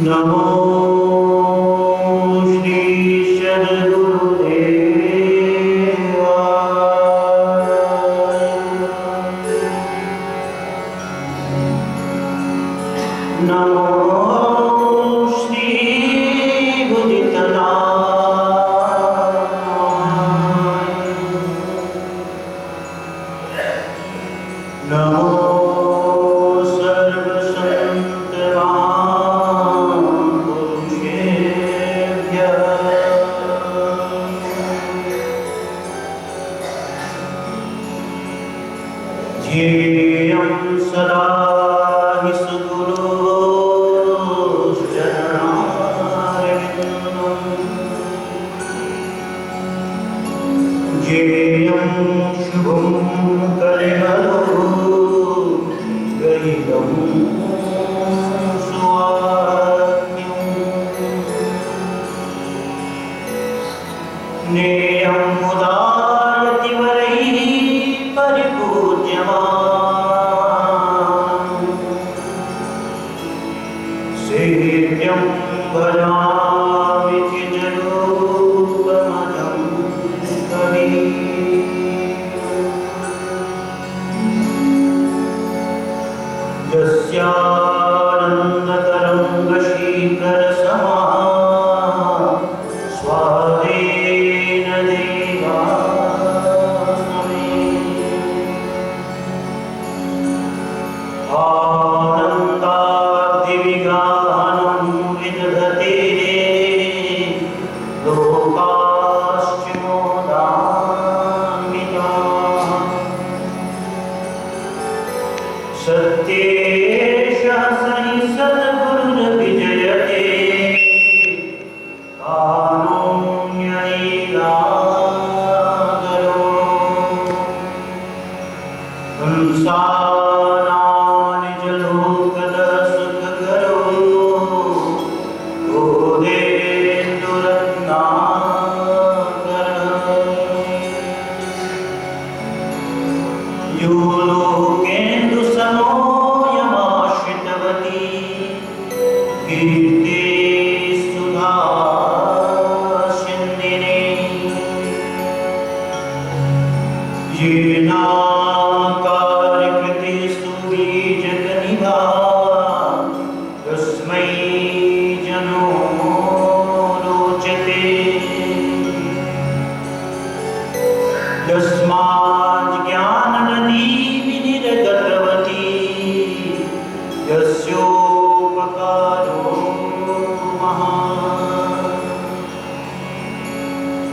नमो श्री सद्गुरुदेवाय नमो श्री बुद्धितनाय नमो ध्येयं सदा हि सुगुरोश्चरणारविन्दम् ध्येयं शुभं कलिमलो गहितं सुवाक्यम् नेयं मुदा यतिवरैः परिपूज्यमान् सेव्यं भजामि चिजरूपमजं कविम् यस्यानन्दतरङ्गशीकरसमा स्वादेन देवानमे आनन्दाब्धिविगानं विदधते लोकाश्च मोदान्विताः सत्येशः स हि सद्गुरुर्विजयते कारुण्यलीलाधरो हंसानानिजलोकदसुखकरो गोदेन्दुरत्नाकरः यो लोकेन्दुसमो यमाश्रितवती कीर्ते सुधासिन्दिने येनाकारकृतिस्तु बीजगनिभा तस्मै जनो रोचते यस्माज्ज्ञाननदी विनिर्गतवती यस्योपकारो महान्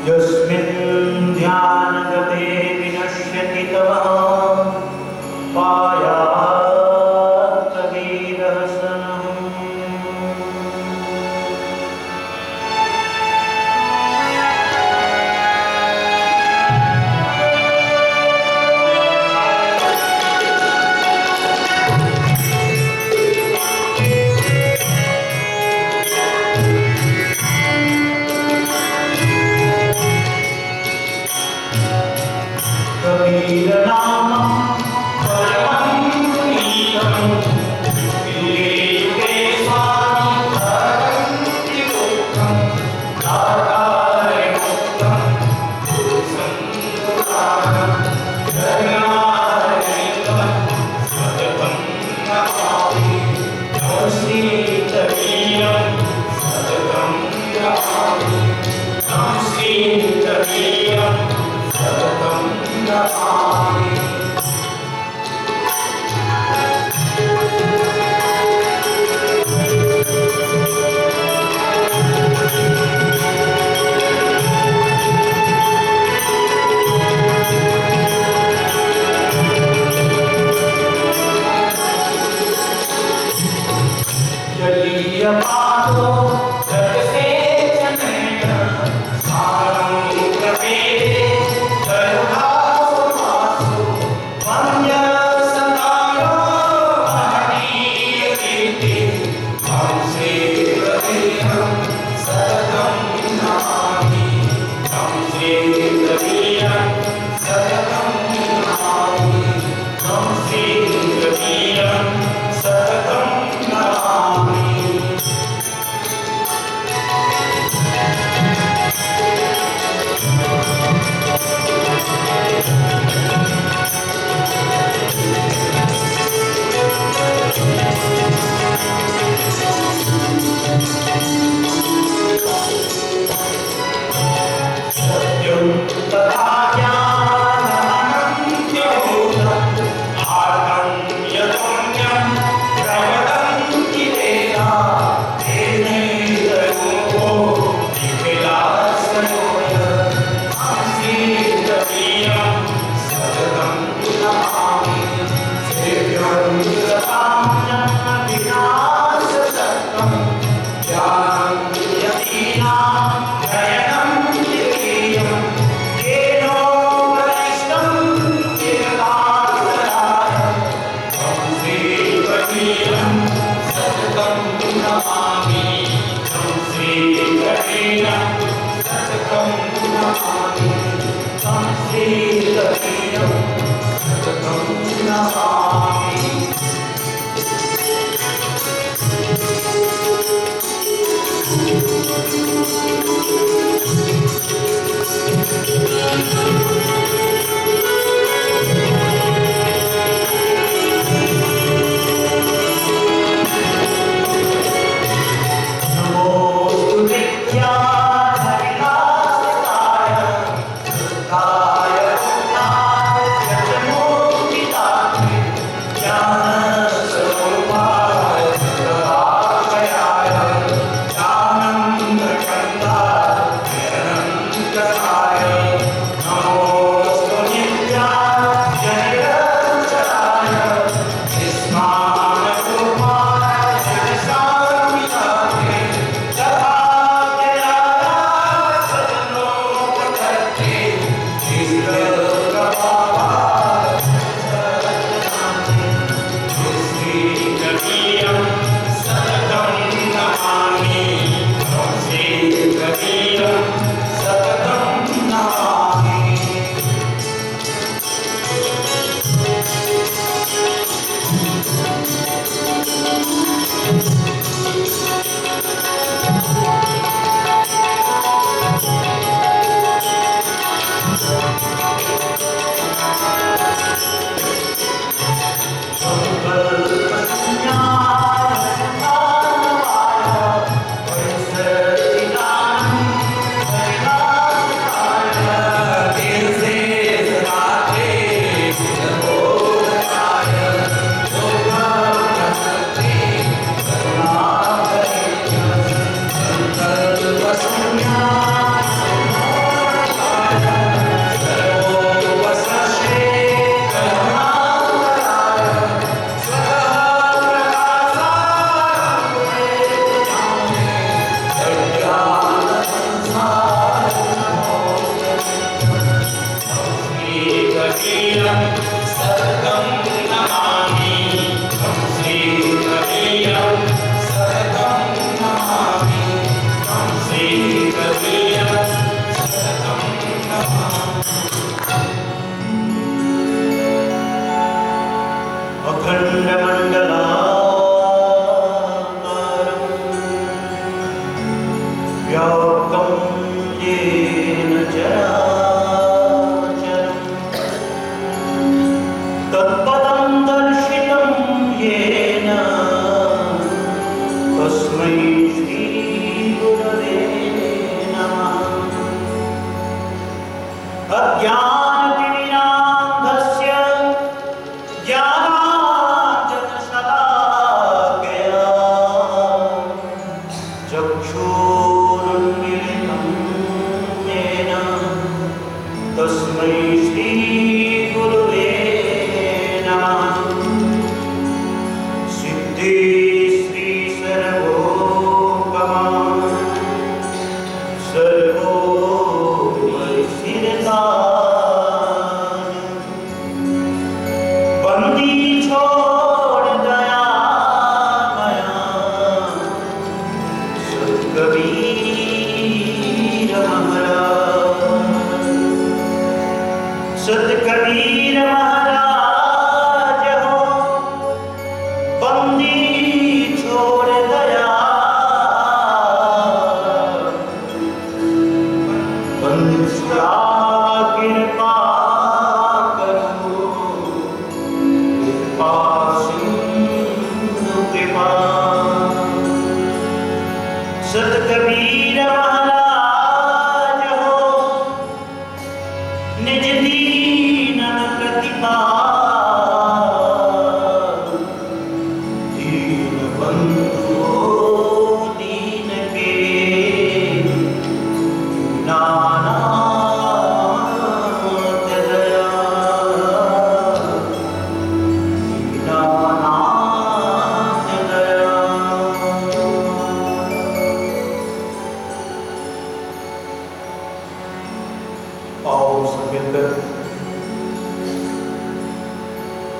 यस्मिन् ध्यानगते विनश्यति तमः पायात् कबीरहसनम् कबीरनामं परमं पुनीतं युगे युगे स्वामिभरं त्रिलोकं दातारमुक्तं गुरुसंयुक्तं जगन्नाथं सततं नमामि श्रीकबीरं सततं नमामि श्रीकबीरं सततं नमामि जलीयपादो जगसे जनेन सारं प्रवेदे जरुधासुमास श्रीकवीयं सततं नमामि।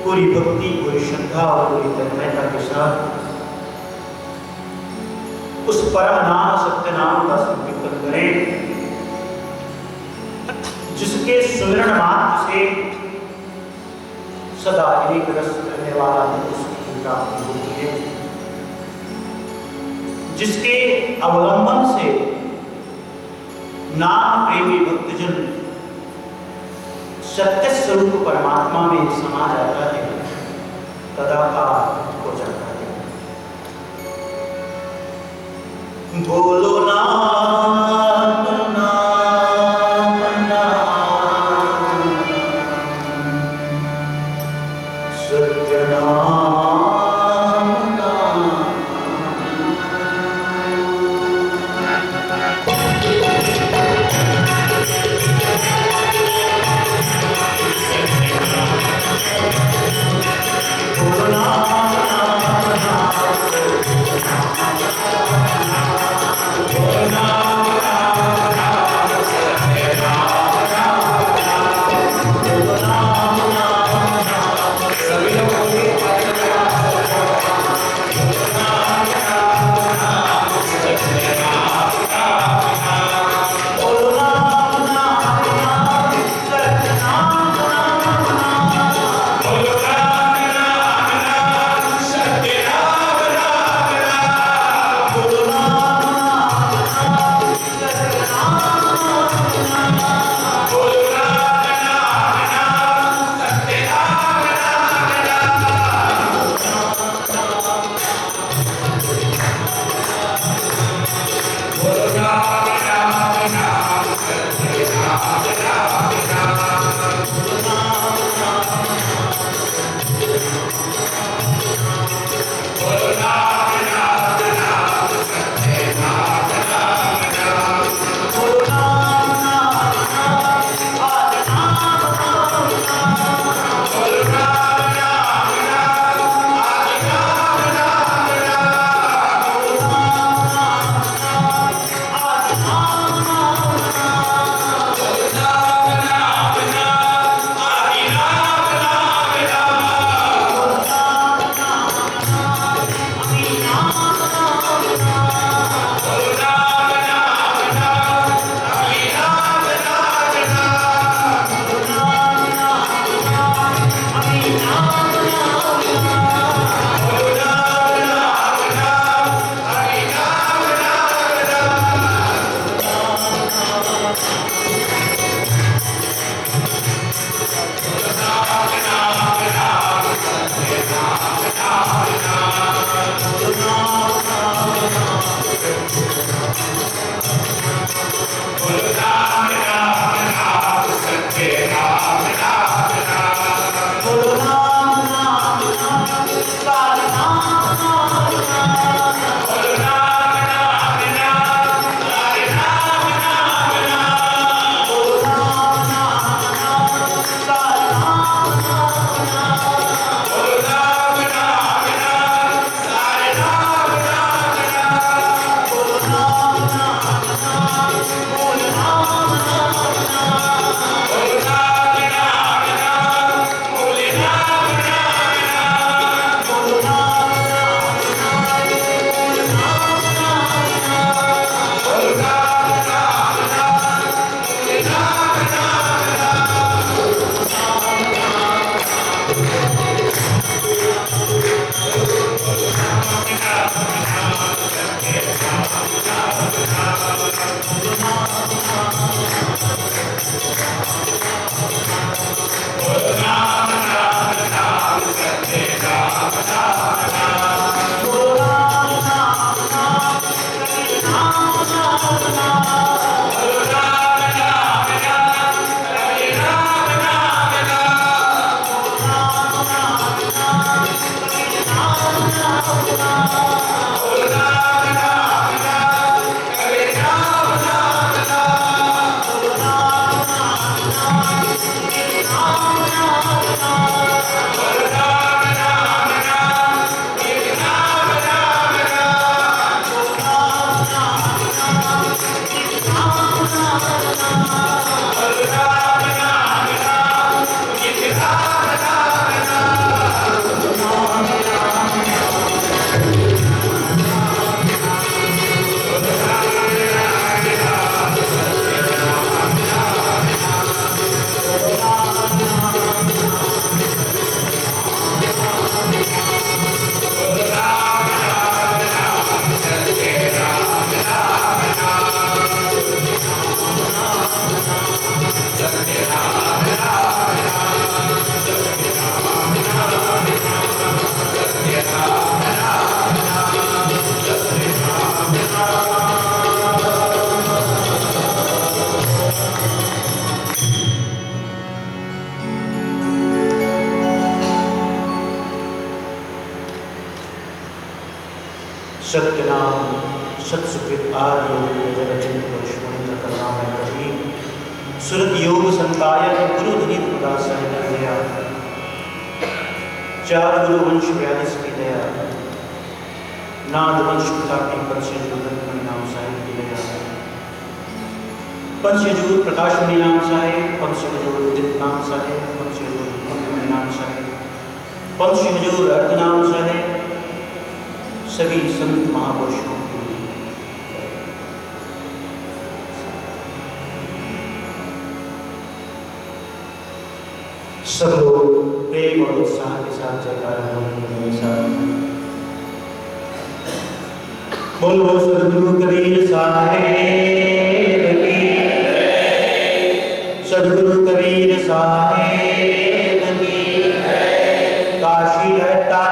पूरी भक्ति, पूरी श्रद्धा और पूरी तन्मयता के साथ उस परम नाम सत्य नाम का संकीर्तन करें। जिसके सुमिरन मात्र से सदा एक रस रहने वाला है, उसकी प्राप्ति होती है। जिसके अवलंबन से नाम प्रेमी भक्तजन सत्य स्वरूप परमात्मा में समा जाता है, तदाकार हो जाता है। बोलो नाम नाम नाम सत्य नाम नाम। बोलो नाम नाम नाम सत्यनाम सत्सुकृत आदि जगचिंत लक्ष्मण करुणामय करी सुरत योग संकायक गुरु धनित उदासन दया चार गुरु वंश 42 की दया नाद वंश की पंचजूत नाम साहिब की दया पंचजूत प्रकाशमणि नाम साहिब पंचजूत उदित नाम साहिब पंचजूत मुक्तिमणि नाम साहिब पंचजूत अर्थ नाम साहिब सभी संत महापुरुषों की सब लोग प्रेम और उत्साह के साथ जयकारा बोलेंगे साथ बोलो सद्गुरु कबीर साहेब की सद्गुरु कबीर साहेब की काशी लहटा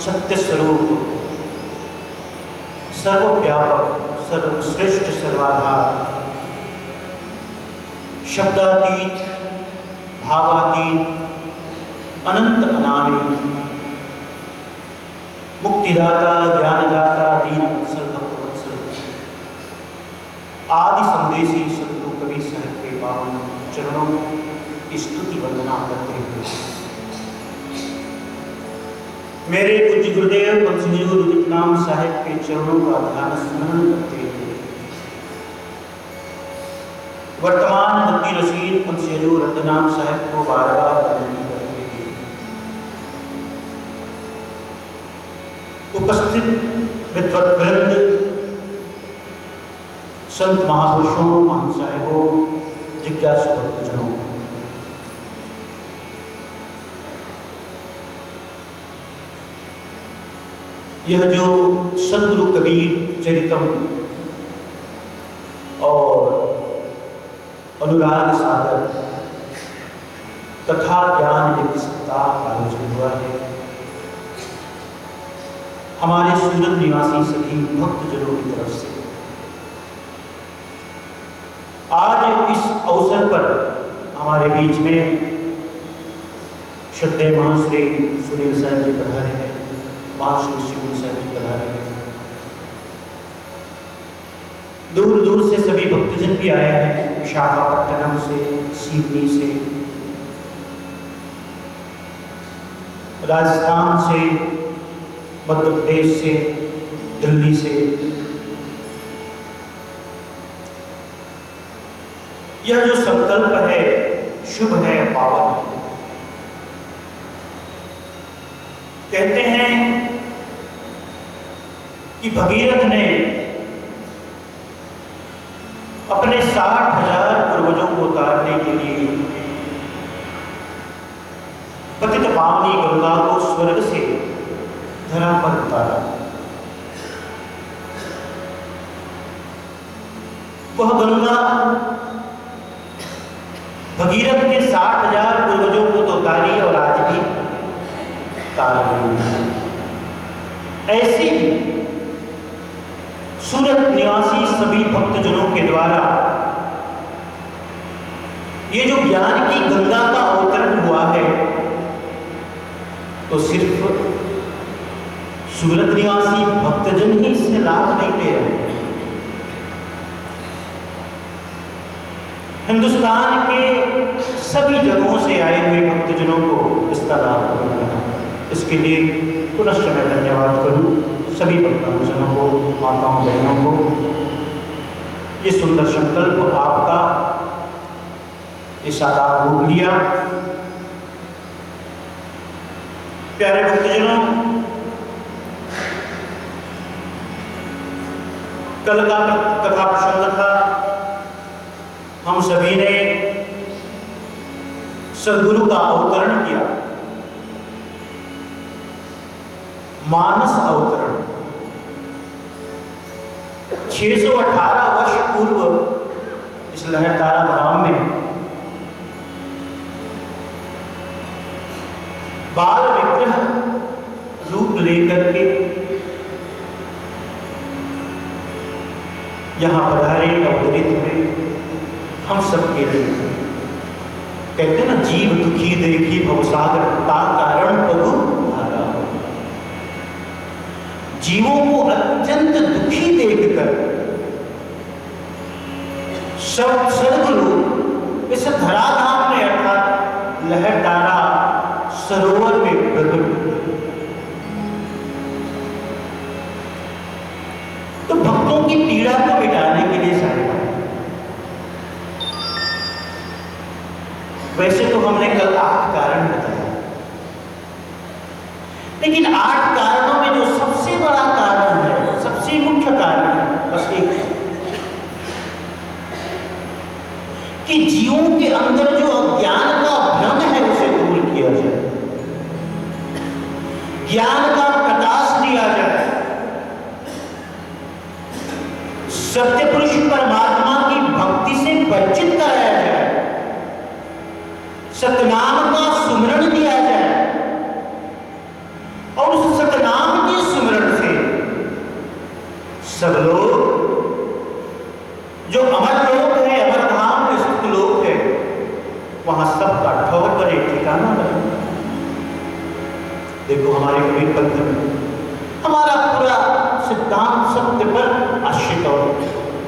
सत्य स्वरूप सर्वव्यापक सर्वश्रेष्ठ सर्वाधार शब्दातीत भावातीत अनंत अनादि मुक्तिदाता ज्ञानदाता दीन वत्सल भक्त वत्सल आदि संदेशी सद्गुरु कबीर साहब के पावन चरणों की स्तुति वंदना करते हुए मेरे पूज्य गुरुदेव पंचजूत उदित नाम साहिब के चरणों का ध्यान स्मरण करते हुए वर्तमान भक्ति रशीद पंचजूत उदित नाम साहिब को बार-बार विनती करते हुए उपस्थित विद्वत वृंद संत महापुरुषों महान साहिबों जिज्ञासु भक्तजनों यह जो सद्गुरु कबीर चरितम और अनुराग सागर तथा ज्ञान यज्ञ सप्ताह का आयोजन हुआ है हमारे सूरत निवासी सभी भक्तजनों की तरफ से आज इस अवसर पर हमारे बीच में श्रद्धेय महाश्री सुनील साहब जी पधारे हैं महाश्री शिव साहब जी पधारे हैं दूर दूर से सभी भक्तजन भी आए हैं विशाखापट्टनम से सिडनी से राजस्थान से मध्य प्रदेश से दिल्ली से यह जो संकल्प है शुभ है पावन है कहते हैं कि भगीरथ ने अपने 60,000 पूर्वजों को उतारने के लिए पतित पावनी गंगा को स्वर्ग से धरा पर उतारा वह गंगा भगीरथ के 60,000 पूर्वजों को तो उतारी और आज भी तार रही ऐसी सूरत निवासी सभी भक्तजनों के द्वारा ये जो ज्ञान की गंगा का अवतरण हुआ है तो सिर्फ सूरत निवासी भक्तजन ही इससे लाभ नहीं ले रहे हिंदुस्तान के सभी जगहों से आए हुए भक्तजनों को इसका लाभ मिल रहा है इसके लिए पुनश्च मैं धन्यवाद करूं सभी भक्तजनों को माताओं बहनों को ये सुंदर संकल्प आपका ये साकार रूप लिया प्यारे भक्तजनों, कल का कथा प्रसंग था। हम सभी ने सदगुरु का अवतरण किया, मानस अवतरण। 618 वर्ष पूर्व इस लहरतारा धाम में बाल विग्रह रूप लेकर के यहां पधारे अवतरित हुए हम सबके लिए। कहते हैं ना, जीव दुखी देखी भवसागर का कारण प्रभु धारा। जीवों को अत्यंत दुखी देखकर सब सदगुरु इस धराधाम में अर्थात लहरतारा सरोवर में प्रकट हुए। तो भक्तों की पीड़ा को मिटाने के लिए सारे वैसे तो हमने कल 8 कारण बताया, लेकिन 8 कारणों में जो सबसे बड़ा कारण है, सबसे मुख्य कारण है, बस एक है कि जीवों के अंदर जो अज्ञान का भ्रम है उसे दूर किया जाए, ज्ञान का प्रकाश दिया जाए, सत्य पुरुष परमात्मा की भक्ति से परिचित कराया जाए, सतनाम का सुमरण दिया जाए और उस सतनाम के सुमरण से सब लोग जो अमर लोक है, अमर धाम में सुख लोक है, वहां सबका ठौर पर एक ठिकाना बने। देखो हमारे कबीर पंथ में हमारा पूरा सिद्धांत सत्य पर आश्रित और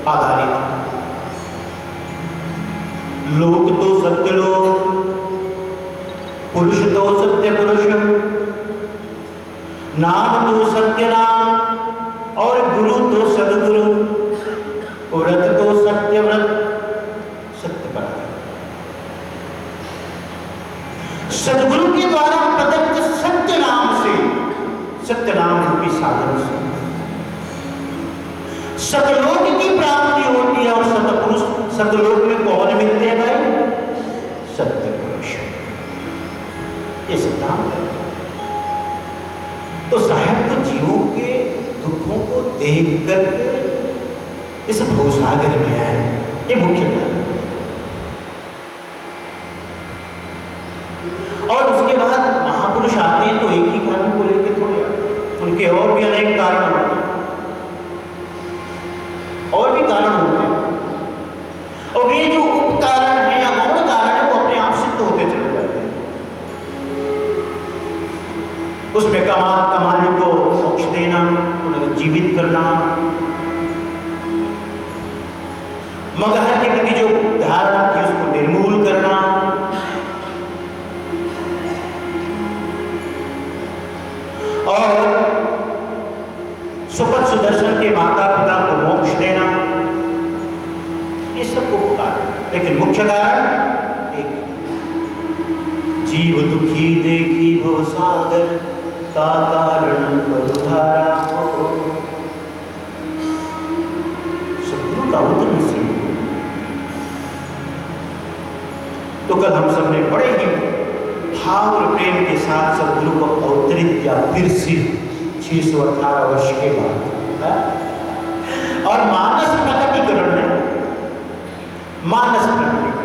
आधारित है। लोक तो सत्य लोक, पुरुष तो सत्य पुरुष, नाम तो सत्य नाम और गुरु तो सदगुरु, व्रत तो सत्य व्रत, सत्य पर। सदगुरु के द्वारा प्रदत्त सत्य नाम से, सत्य नाम रूपी साधन से सतलोक की प्राप्ति होती है। और सतपुरुष सतलोक में कौन मिलते हैं भाई? सत्य पुरुष। ये सिद्धांत है। तो साहब तो जीवों के दुखों को देख कर इस भवसागर में आए, ये मुख्य कारण। और उसके बाद महापुरुष आते हैं तो एक ही कारण को लेकर थोड़े आते, उनके और भी अनेक कारण होते हैं, और भी कारण होते हैं। और ये जो उप कारण है या गौण कारण है वो अपने आप सिद्ध होते चले जाते हैं। उसमें कमाने को मोक्ष देना, उन्हें जीवित करना, मगहर के प्रति जो धारणा थी उसको निर्मूल करना, और सुपथ सुदर्शन के माता पिता को मोक्ष देना, ये सब उपकार। लेकिन मुख्य कारण एक, जीव दुखी देखी भवसागर का कारण प्रभुधारा हो। सदगुरु का उद्गम से। तो कल हम सब ने बड़े ही भाव और प्रेम के साथ सदगुरु को अवतरित किया, फिर से 618 वर्ष के बाद। और मानस प्रकटीकरण है, मानस प्रकटीकरण।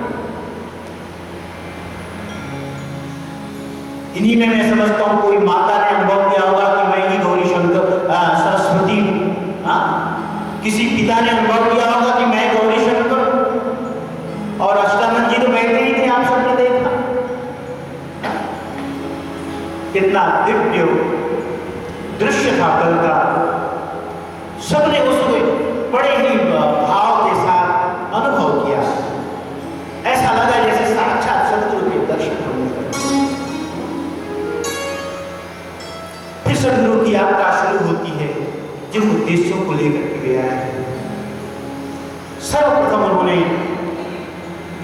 इन्हीं में मैं समझता हूं कोई माता ने अनुभव किया होगा कि मैं ही गौरी शंकर सरस्वती हूं। किसी पिता ने अनुभव किया होगा कि मैं गौरी शंकर। और अष्टानंद जी तो बैठे ही थे, आप सबने देखा कितना दिव्य दृश्य था कल का। सबने उसको बड़े ही भाव के साथ अनुभव किया। ऐसा लगा जैसे साक्षात सदगुरु के दर्शन होने। फिर सदगुरु की यात्रा शुरू होती है जिन उद्देश्यों को लेकर के वे आए हैं। सर्वप्रथम उन्होंने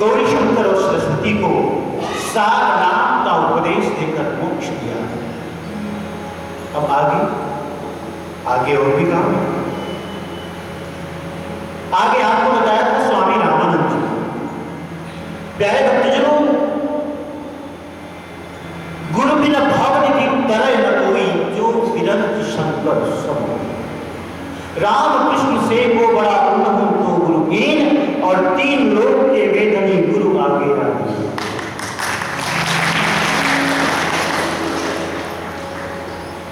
गौरी शंकर और सरस्वती को सार नाम का उपदेश देकर मोक्ष दिया। अब आगे और भी काम है। आगे आपको बताया था स्वामी रामानंद जी। प्यारे भक्तजनों, गुरु बिना भावनिधि तरह न कोई, जो विरंत शंकर सब। राम कृष्ण से को बड़ा उन्नत तो गुरु हीन, और 3 लोक के वेदनी गुरु आगे आगे।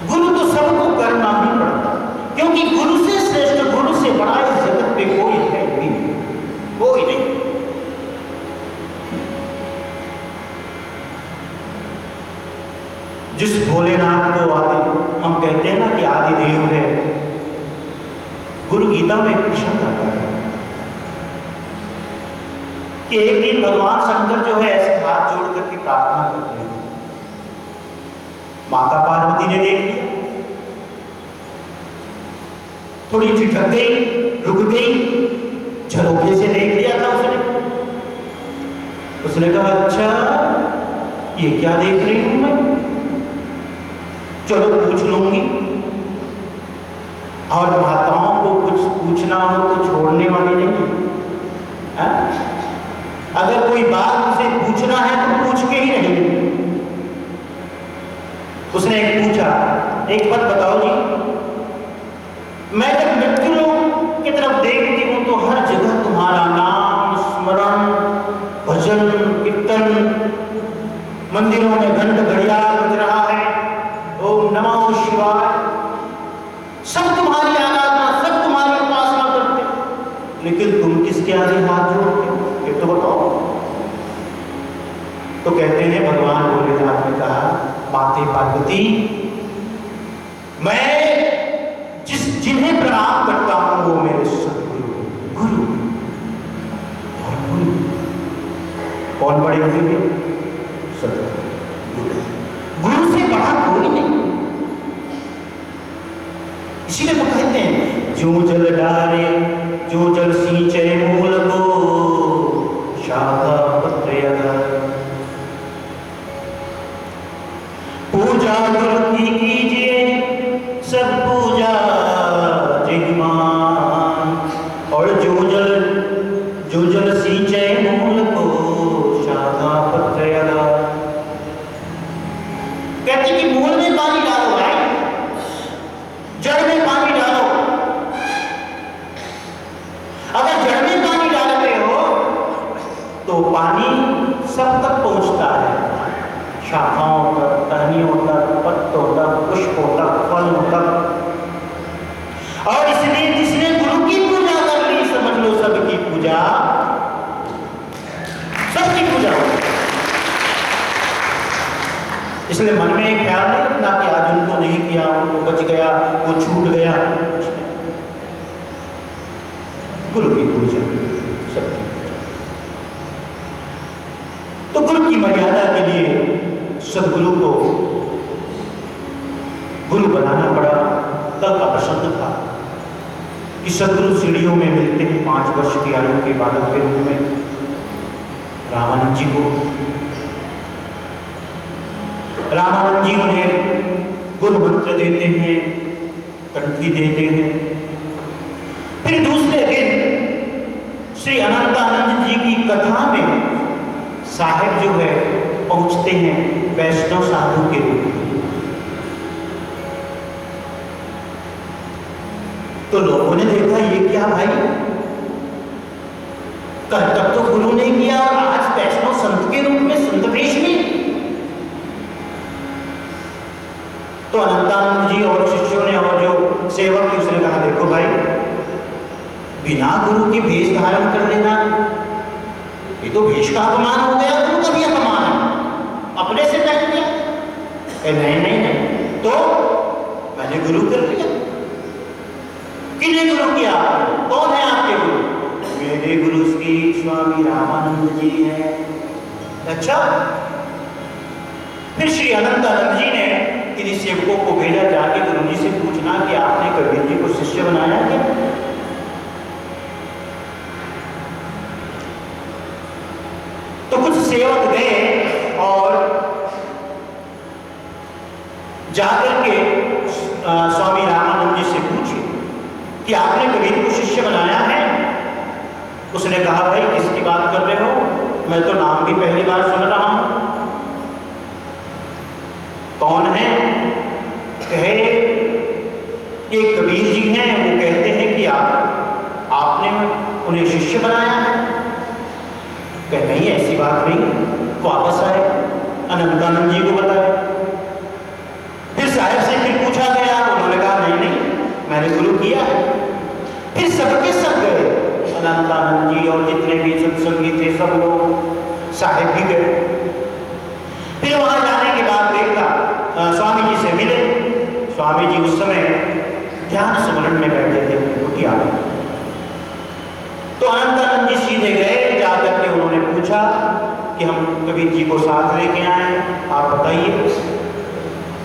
गुरु तो सबको करना ही पड़ता, क्योंकि गुरु से श्रेष्ठ, गुरु से बड़ा इस जगत पे कोई है भी नहीं, कोई नहीं। जिस भोलेनाथ को आदि हम कहते हैं ना कि आदि देव है, गुरु गीता में कृष्ण कहता है कि एक दिन भगवान शंकर जो है ऐसे हाथ जोड़ करके प्रार्थना करते हैं। माता पार्वती ने देख लिया, थोड़ी ठिठक गई, रुक गई, झरोखे से देख लिया था उसने कहा अच्छा ये क्या देख रही हूं मैं, चलो पूछ लूंगी। और माताओं को कुछ पूछना हो तो छोड़ने वाली नहीं है? अगर कोई बात उसे पूछना है तो पूछ के ही रहेगी। उसने एक पूछा, एक बात बताओ जी, मैं जब मृत्यु लोक की तरफ देखती हूं तो हर जगह तुम्हारा नाम स्मरण, भजन कीर्तन, मंदिरों में घंट घड़ियाल बज रहा है, ओम नमो शिवाय, सब तुम्हारी आराधना, सब तुम्हारी उपासना करते, लेकिन तुम किसके आगे हाथ जोड़ते हो, ये तो बताओ। तो कहते हैं भगवान भोलेनाथ ने कहा, माते पार्वती, मैं जिन्हें प्रणाम करता हूं वो मेरे सदगुरु गुरु। और गुरु कौन बड़े होंगे? सदगुरु। गुरु से बड़ा कोई नहीं। इसीलिए वो कहते हैं, जो जल डारे, जो जल सींचे मूल को, शाखा पत्र अगर। पूजा गुरु की कीजिए, सब पूजा जयमान, और जो जल सींचे मूल को, शाखा पत्र अगर। कहते कि मूल में पानी डालो भाई, जड़ में पानी डालो। अगर जड़ में पानी डालते हो तो पानी सब तक पहुंचता है, शाखाओं तक, टहनियों तक, पत्तों तक, पुष्पों तक, फलों तक। और इसलिए जिसने गुरु की पूजा कर ली, समझ लो सबकी पूजा, सबकी पूजा। इसलिए मन में एक ख्याल नहीं रखना कि आज उनको नहीं किया, उनको बच गया, वो छूट गया। गुरु की पूजा, सबकी पूजा। तो गुरु की मर्यादा के लिए सदगुरु को गुरु बनाना पड़ा। कल का प्रसंग था कि सदगुरु सीढ़ियों में मिलते हैं 5 वर्ष की आयु के बालक के रूप में रामानंद जी को। रामानंद जी उन्हें गुरु मंत्र देते हैं, कंठी देते हैं। फिर दूसरे दिन श्री अनंतानंद जी की कथा में साहेब जो है पहुंचते हैं वैष्णव साधु के रूप में। तो लोगों ने देखा ये क्या भाई, कल तक तो गुरु ने किया और आज वैष्णव संत के रूप में, संत वेश में। तो अनंतानंद जी और शिष्यों ने और जो सेवक थे उसने कहा, देखो भाई, बिना गुरु के भेष धारण कर लेना, ये तो भेष का अपमान हो गया, गुरु का भी अपमान है, अपने से पहन दिया। नहीं नहीं नहीं, तो मैंने गुरु कर लिया। किसने गुरु किया? कौन है आपके गुरु? मेरे गुरु श्री स्वामी रामानंद जी हैं। अच्छा, फिर श्री अनंतानंद जी ने किन्हीं सेवकों को भेजा, जाके गुरु जी से पूछना कि आपने कबीर जी को शिष्य बनाया क्या? तो कुछ सेवक गए और जाकर के स्वामी रामानंद जी से पूछे कि आपने कबीर को शिष्य बनाया है? उसने कहा, भाई किसकी बात कर रहे हो? मैं तो नाम भी पहली बार सुन रहा हूं। कौन है? कहे एक कबीर जी हैं, वो कहते हैं कि आपने उन्हें शिष्य बनाया है। कहे नहीं, ऐसी बात नहीं। वापस आए, अनंतानंद जी को बताया। फिर साहब से फिर पूछा गया, उन्होंने कहा नहीं नहीं, मैंने गुरु किया है। फिर सबके सब गए, अनंतानंद जी और जितने भी सत्संगी थे सब लोग, साहेब भी गए। फिर वहां जाने के बाद देखा, स्वामी जी से मिले। स्वामी जी उस समय ध्यान स्मरण में बैठे थे कुटिया में। तो अनंतानंद जी सीधे गए, जाकर के उन्होंने पूछा कि हम कबीर जी को साथ लेके आए, आप बताइए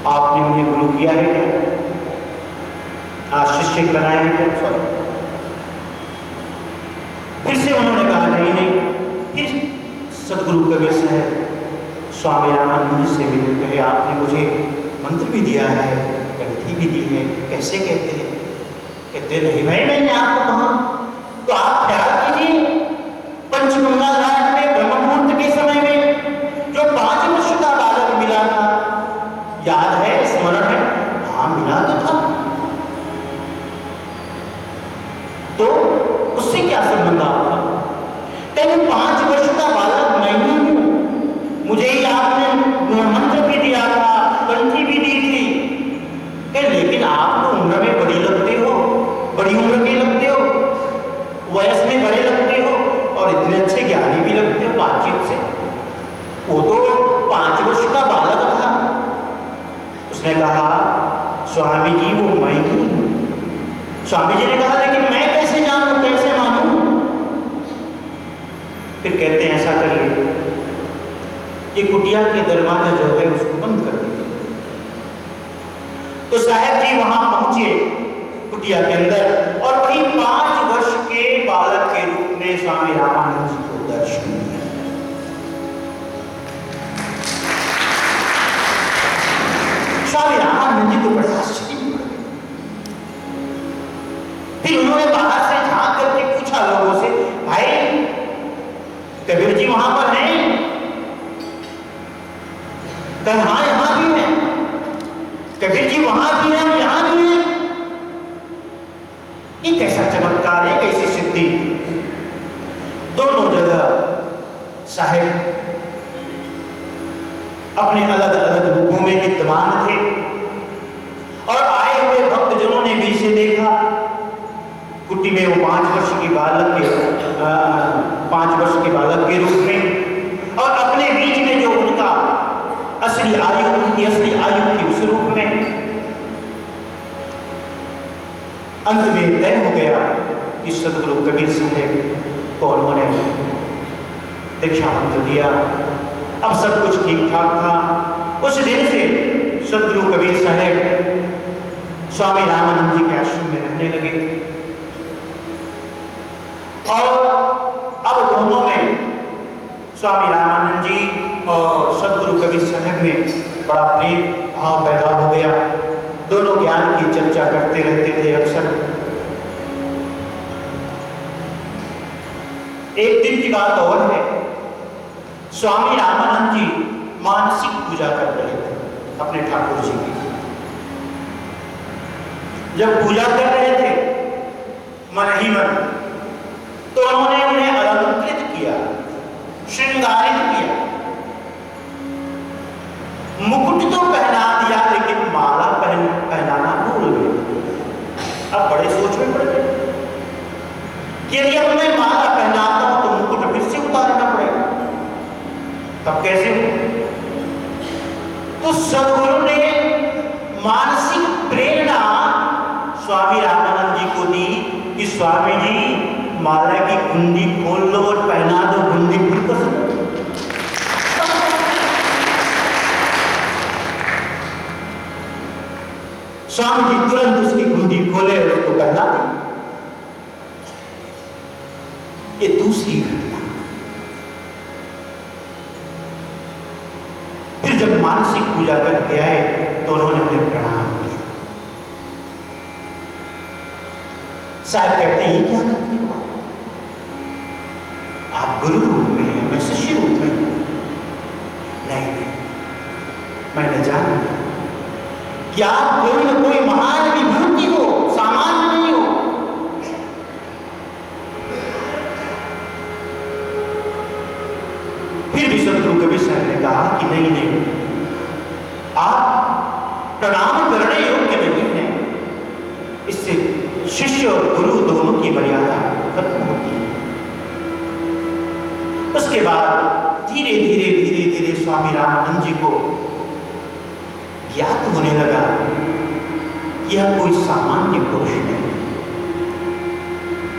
आपने उन्हें गुरु किया है क्या? आज शिष्य बनाया है क्या? सॉरी। फिर से उन्होंने कहा नहीं नहीं। फिर सदगुरु कबीर साहब स्वामी रामानंद से मिले, कहे आपने मुझे मंत्र भी दिया है, ग्रंथि भी दी है, कैसे कहते हैं? कहते नहीं भाई, मैंने आपको कहा। तो आप ख्याल कीजिए, पंचगंगा घाट में ब्रह्म मुहूर्त के समय में जो 5 वर्ष का बालक मिला था, याद है, स्मरण है? हाँ, मिला तो था। तो उससे क्या संबंध आपका? कहते 5 वर्ष का बालक मैं ही हूं, मुझे ही आपने मंत्र भी दिया था, ग्रंथि भी दी थी। लेकिन आप तो उम्र में बड़ी लगते हो, बड़ी उम्र के लगते हो, वयस में बड़े लगते हो और इतने अच्छे ज्ञानी भी लगते हो बातचीत से। वो तो 5 वर्ष का बालक था। उसने कहा, स्वामी जी वो मैं ही हूं। स्वामी जी ने कहा, लेकिन मैं कैसे जानूं, कैसे मानूं? फिर कहते हैं ऐसा करिए, ये कुटिया के दरवाजा जो है उसको बंद कर दीजिए। तो साहब जी वहां पहुंचे कुटिया के अंदर, और वही 5 वर्ष के बालक के रूप में स्वामी रामानंद जी को दर्शन दिया। स्वामी रामानंद जी को बड़ा आश्चर्य हुआ। फिर उन्होंने बाहर से झांक करके पूछा लोगों से, भाई कबीर जी वहां पर हैं? कहा हाँ, यहां भी है। कबीर जी वहां भी हैं, यहां भी हैं। ये कैसा चमत्कार है, कैसी सिद्धि? दोनों जगह साहेब अपने अलग अलग रूपों में विद्यमान थे, और आए हुए भक्तजनों ने भी इसे देखा। कुटी में वो 5 वर्ष के बालक के रूप में, और अपने बीच में जो उनका असली आयु, उनकी असली आयु थी उस रूप में। अंत में तय हो गया कि सदगुरु कबीर साहब को उन्होंने दीक्षा मंत्र दिया। अब सब कुछ ठीक ठाक था। उस दिन से सदगुरु कबीर साहब स्वामी रामानंद जी के आश्रम में रहने लगे, और अब दोनों में, स्वामी रामानंद जी और सदगुरु कबीर साहब में बड़ा प्रेम भाव पैदा हो गया। दोनों ज्ञान की चर्चा करते रहते थे अक्सर। एक दिन की बात और है, स्वामी रामानंद जी मानसिक पूजा कर रहे थे अपने ठाकुर जी की। जब पूजा कर रहे थे मन ही मन, तो उन्होंने उन्हें अलंकृत किया, श्रृंगारित किया, मुकुट तो पहना दिया, लेकिन माला पहनाना भूल गए। अब बड़े सोच में पड़ गए कि यदि अब मैं माला पहनाता हूं तो मुकुट फिर से उतारना पड़ेगा, तब कैसे हो? तो सदगुरु ने मानसिक प्रेरणा स्वामी रामानंद जी को दी कि स्वामी जी माला की गुंडी खोल लो और पहना दो, गुंडी खुल कर सकते। स्वामी जी तुरंत उसकी गुंडी खोले और उसको पहना दी। ये दूसरी घटना। फिर जब मानसिक पूजा करके आए तो उन्होंने उन्हें प्रणाम किया। साहब कहते हैं ये क्या करते हो आप गुरु रूप में हैं, मैं शिष्य रूप में हूं। नहीं, मैंने जाना कि आप कोई न कोई महान विभूति हो, सामान्य नहीं हो। फिर भी सदगुरु कबीर साहब ने कहा कि नहीं, आप प्रणाम करने योग्य नहीं है। इससे शिष्य और गुरु दोनों की मर्यादा खत्म होती है। उसके बाद धीरे धीरे स्वामी रामानंद जी को ज्ञात होने लगा यह कोई सामान्य पुरुष नहीं,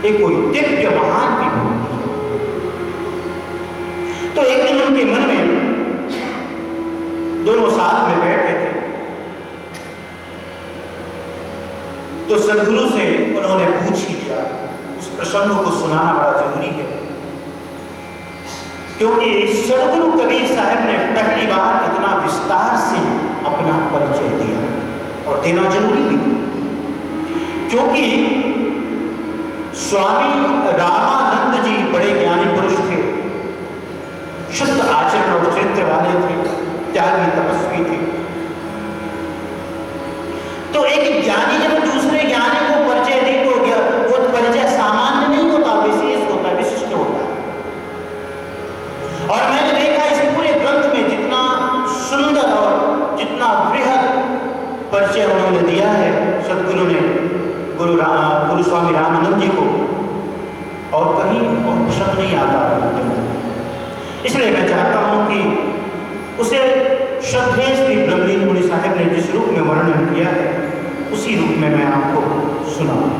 ये कोई दिव्य महान विभूति है। तो एक दिन उनके मन में, दोनों साथ में बैठे थे, तो सदगुरु से उन्होंने पूछ ही लिया। उस प्रसंग को सुनाना बड़ा जरूरी है, क्योंकि सदगुरु कबीर साहब ने पहली बार इतना विस्तार से अपना परिचय दिया और देना जरूरी भी, क्योंकि स्वामी रामानंद जी बड़े ज्ञानी पुरुष थे, शुद्ध आचरण और चरित्र वाले थे, त्यागी तपस्वी थे। तो एक ज्ञानी जब दूसरे ज्ञानी को परिचय दे तो वो परिचय सामान्य नहीं होता, विशेष होता, विशिष्ट होता। और मैंने देखा इस पूरे ग्रंथ में जितना सुंदर और जितना बृहद परिचय उन्होंने दिया है सदगुरु ने गुरु स्वामी रामानंद जी को, और कहीं और शब्द नहीं आता। इसलिए मैं चाहता हूं कि उसे श्रद्धेय श्री ब्रह्मलीन मुनि साहब ने जिस रूप में वर्णन किया है उसी रूप में मैं आपको सुनाऊं।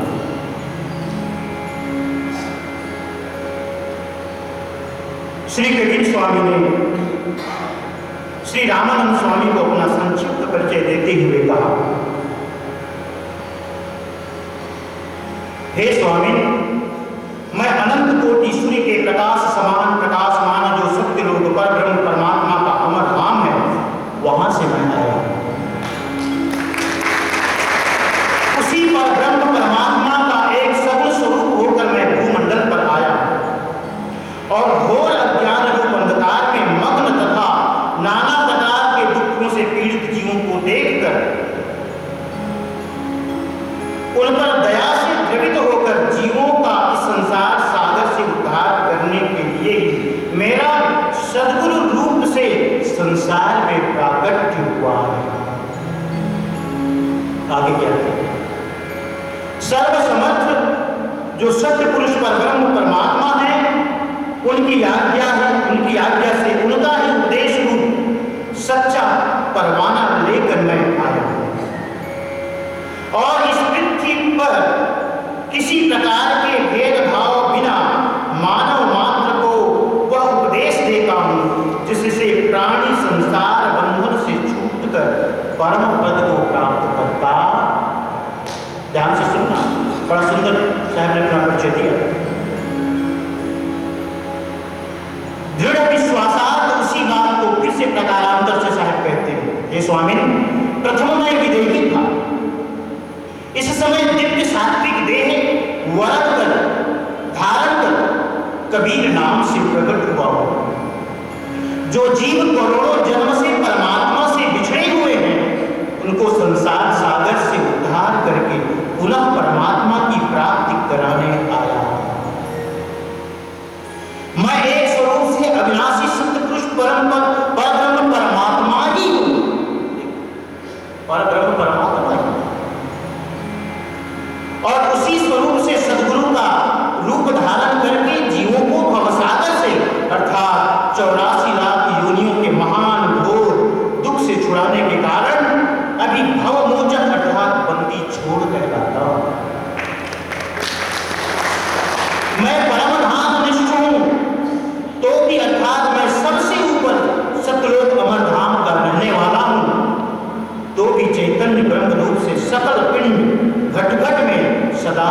श्री कबीर स्वामी ने श्री रामानंद स्वामी को अपना संक्षिप्त परिचय देते हुए कहा, हे स्वामी, मैं अनंत कोटि सूर्य के प्रकाश समान प्रकाशमान जो सत्य लोक पर ब्रह्म परमात्मा का अमर धाम है, वहां से मैं आया। उसी पर ब्रह्म परमात्मा का एक सगुण स्वरूप होकर मैं भूमंडल पर आया और घोर अज्ञान रूप अंधकार में मग्न तथा नाना प्रकार के दुखों से पीड़ित जीवों को देखकर उन पर दया से द्रवित होकर जीवों का इस संसार सागर से उद्धार करने के लिए ही मेरा सद्गुरु रूप से संसार में प्राकट्य हुआ है। आगे क्या है? सर्वसमर्थ जो सत्य पुरुष पर ब्रह्म परमात्मा है, उनकी आज्ञा से उनका ही उपदेश रूप सच्चा परवाना लेकर मैं आया और इस पृथ्वी पर किसी प्रकार के भेदभाव बिना मानव मात्र को वह उपदेश देता हूं जिससे प्राणी संसार बंधन से छूटकर परम पद को प्राप्त करता। ध्यान से सुनना, बड़ा सुंदर साहब ने अपना परिचय दिया। दृढ़ विश्वासार्थ उसी बात को फिर से प्रकारांतर से साहब कहते हैं, हे स्वामी, प्रथम मैं विदेही था, इस समय दिव्य सात्विक देह वरण कर धारण कर कबीर नाम से प्रकट हुआ हो। जो जीव करोड़ों जन्म से परमात्मा से बिछड़े हुए हैं, उनको संसार सागर से उद्धार करके पुनः परमात्मा की प्राप्ति कराने आया। मैं एक स्वरूप से अविनाशी सत्य पुरुष परब्रह्म परमात्मा ही हूं। परब्रह्म परमात्मा ही, और उसी स्वरूप से सद्गुरु का रूप धारण करके जीवों को भवसागर से अर्थात 84 लाख योनियों के महान घोर दुख से छुड़ाने के कारण अभी भवमोचन अर्थात बंदी छोड़ कहलाता हूं। मैं परमधाम निष्ठ हूं, तो भी अर्थात मैं सबसे ऊपर सतलोक अमर धाम का रहने वाला हूं, तो भी चैतन्य ब्रह्म रूप से सकल पिंड घट घट में सदा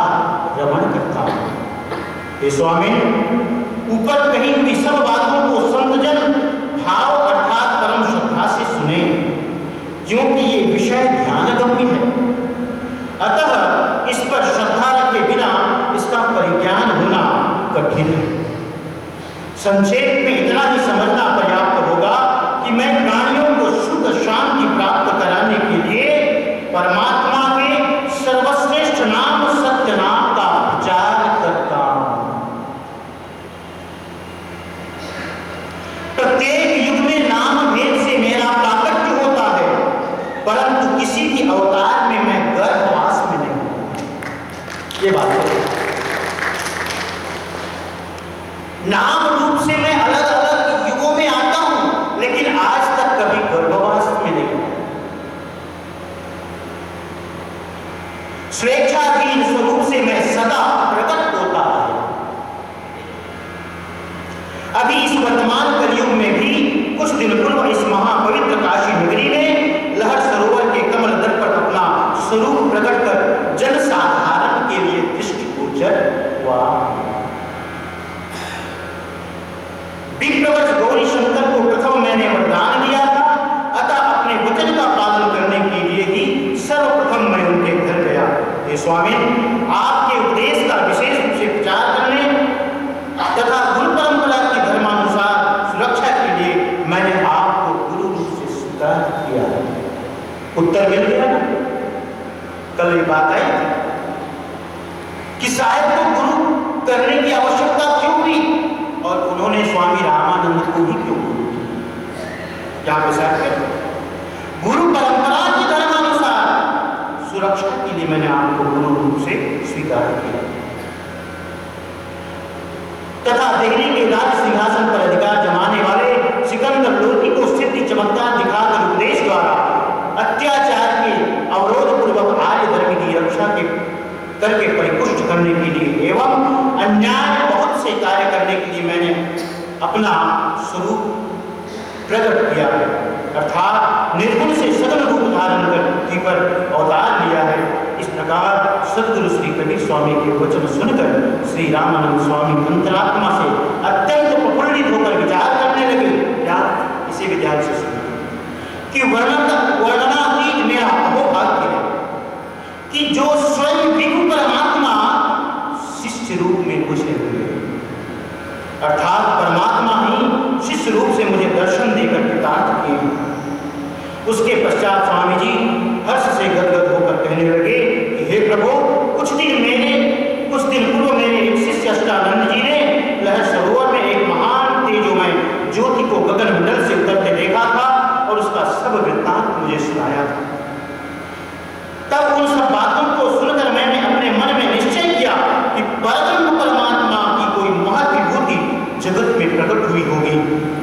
रमण करता हूं। हे स्वामी, ऊपर कही हुई सब बातों को संतजन भाव अर्थात परम श्रद्धा से सुने, क्योंकि ये विषय ध्यान गम्य है। अतः इस पर श्रद्धा रखे बिना संक्षेप में इतना ही समझना पर्याप्त होगा कि मैं प्राणियों को सुख शांति प्राप्त कराने के लिए परमात्मा के सर्वश्रेष्ठ नाम सत्य नाम का प्रचार करता हूं। प्रत्येक युग में नाम भेद से मेरा प्राकट्य होता है, परंतु किसी भी अवतार में मैं गर्भवास में नहीं हूं। ये बात है। नाम रूप से मैं अलग अलग युगों में आता हूं, लेकिन आज तक कभी गर्भवास में नहीं हूं। स्वेच्छाधीन स्वरूप से मैं सदा प्रकट होता है। अभी इस वर्तमान कलयुग में भी कुछ दिन पूर्व इस महापवित्र काशी नगरी में लहर सरोवर के कमल तट पर अपना स्वरूप प्रकट कर जन साधारण के लिए दृष्टिगोचर हुआ। विप्रवच गौरी शंकर को प्रथम मैंने वरदान दिया था, अतः अपने वचन का पालन करने के लिए ही सर्वप्रथम मैं उनके घर गया। हे स्वामी, आपके उपदेश का विशेष रूप से प्रचार करने तथा गुरु परंपरा की धर्मानुसार सुरक्षा के लिए मैंने आपको गुरु रूप से स्वीकार किया। उत्तर मिल गया ना? कल ये बात आई कि साहेब को गुरु करने की आवश्यकता क्यों हुई, और उन्होंने स्वामी रामानंद को ही क्यों गुरु क्या गुरु परंपरा की धर्मानुसार सुरक्षा के लिए मैंने आपको गुरु रूप से स्वीकार किया तथा दिल्ली के राज सिंहासन पर अधिकार जमाने वाले सिकंदर लोधी को सिद्धि चमत्कार दिखाकर उपदेश द्वारा अत्याचार के अवरोध पूर्वक आर्य धर्म की रक्षा के करके परिपुष्ट करने के लिए एवं अन्याय बहुत से कार्य करने के लिए मैंने अपना स्वरूप प्रकट किया है, अर्थात निर्गुण से सगुण रूप धारण कर पृथ्वी पर अवतार लिया है। इस प्रकार सद्गुरु श्री कबीर स्वामी के वचन सुनकर श्री रामानंद स्वामी अंतरात्मा से अत्यंत प्रफुल्लित होकर विचार करने लगे। क्या इसे विचार से सुनिए कि वर्णनातीत मेरा अहोभाग्य है कि जो स्वयं विभु परमात्मा शिष्य रूप में मुझे हुए, अर्थात परमात्मा ही शिष्य रूप से मुझे दर्शन देकर कृतार्थ किए। उसके पश्चात स्वामी जी हर्ष से गदगद होकर कहने लगे कि हे प्रभु, कुछ दिन पूर्व मेरे एक शिष्य अष्टानंद जी ने लहर सरोवर में एक महान तेजोमय ज्योति को गगन मंडल से उतरते देखा था और उसका सब वृत्तांत मुझे सुनाया था। तब उन सब बातों को सुनकर मैंने अपने मन में निश्चय किया कि परब्रह्म परमात्मा की कोई महत्विभूति जगत में प्रकट हुई होगी।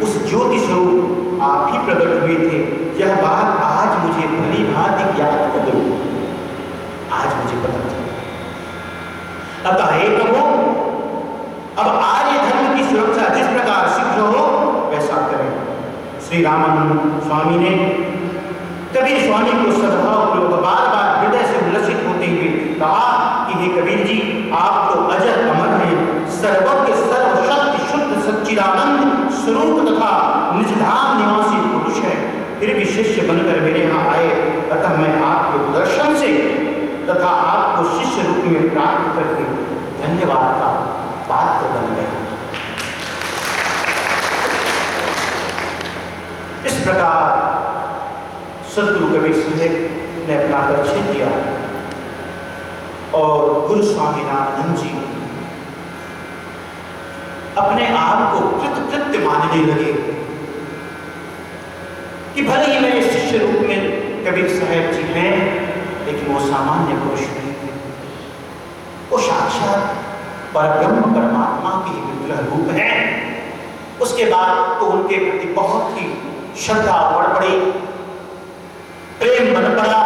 उस ज्योति स्वरूप आप ही प्रकट हुए थे। यह बात आज मुझे भली भांति याद हो गई, आज मुझे पता चला। अतः हे प्रभु, अब आर्य धर्म की सुरक्षा जिस प्रकार शीघ्र हो वैसा करें। श्री रामानंद स्वामी ने कबीर स्वामी को सद्भाव पूर्वक बार बार हृदय से उल्लसित होते हुए कहा कि हे कबीर जी, आप तो अजर अमर हैं, सर्वज्ञ सर्वशक्ति शुद्ध सच्चिदानंद स्वरूप तथा निजधाम निवासी पुरुष हैं, फिर भी शिष्य बनकर मेरे यहाँ आए। अतः मैं आपके दर्शन से तथा आपको शिष्य रूप में प्राप्त करके धन्यवाद का पात्र बन गया। इस प्रकार सद्गुरु कबीर साहब ने अपना परिचय दिया और गुरु स्वामी रामानंद जी अपने आप को कृतकृत्य मानने लगे कि भले ही मेरे शिष्य रूप में कबीर साहब जी हैं, लेकिन वो सामान्य पुरुष नहीं थे। वो साक्षात परब्रह्म परमात्मा के विग्रह रूप हैं। उसके बाद तो उनके प्रति बहुत ही श्रद्धा बढ़ पड़ी, प्रेम बन पड़ा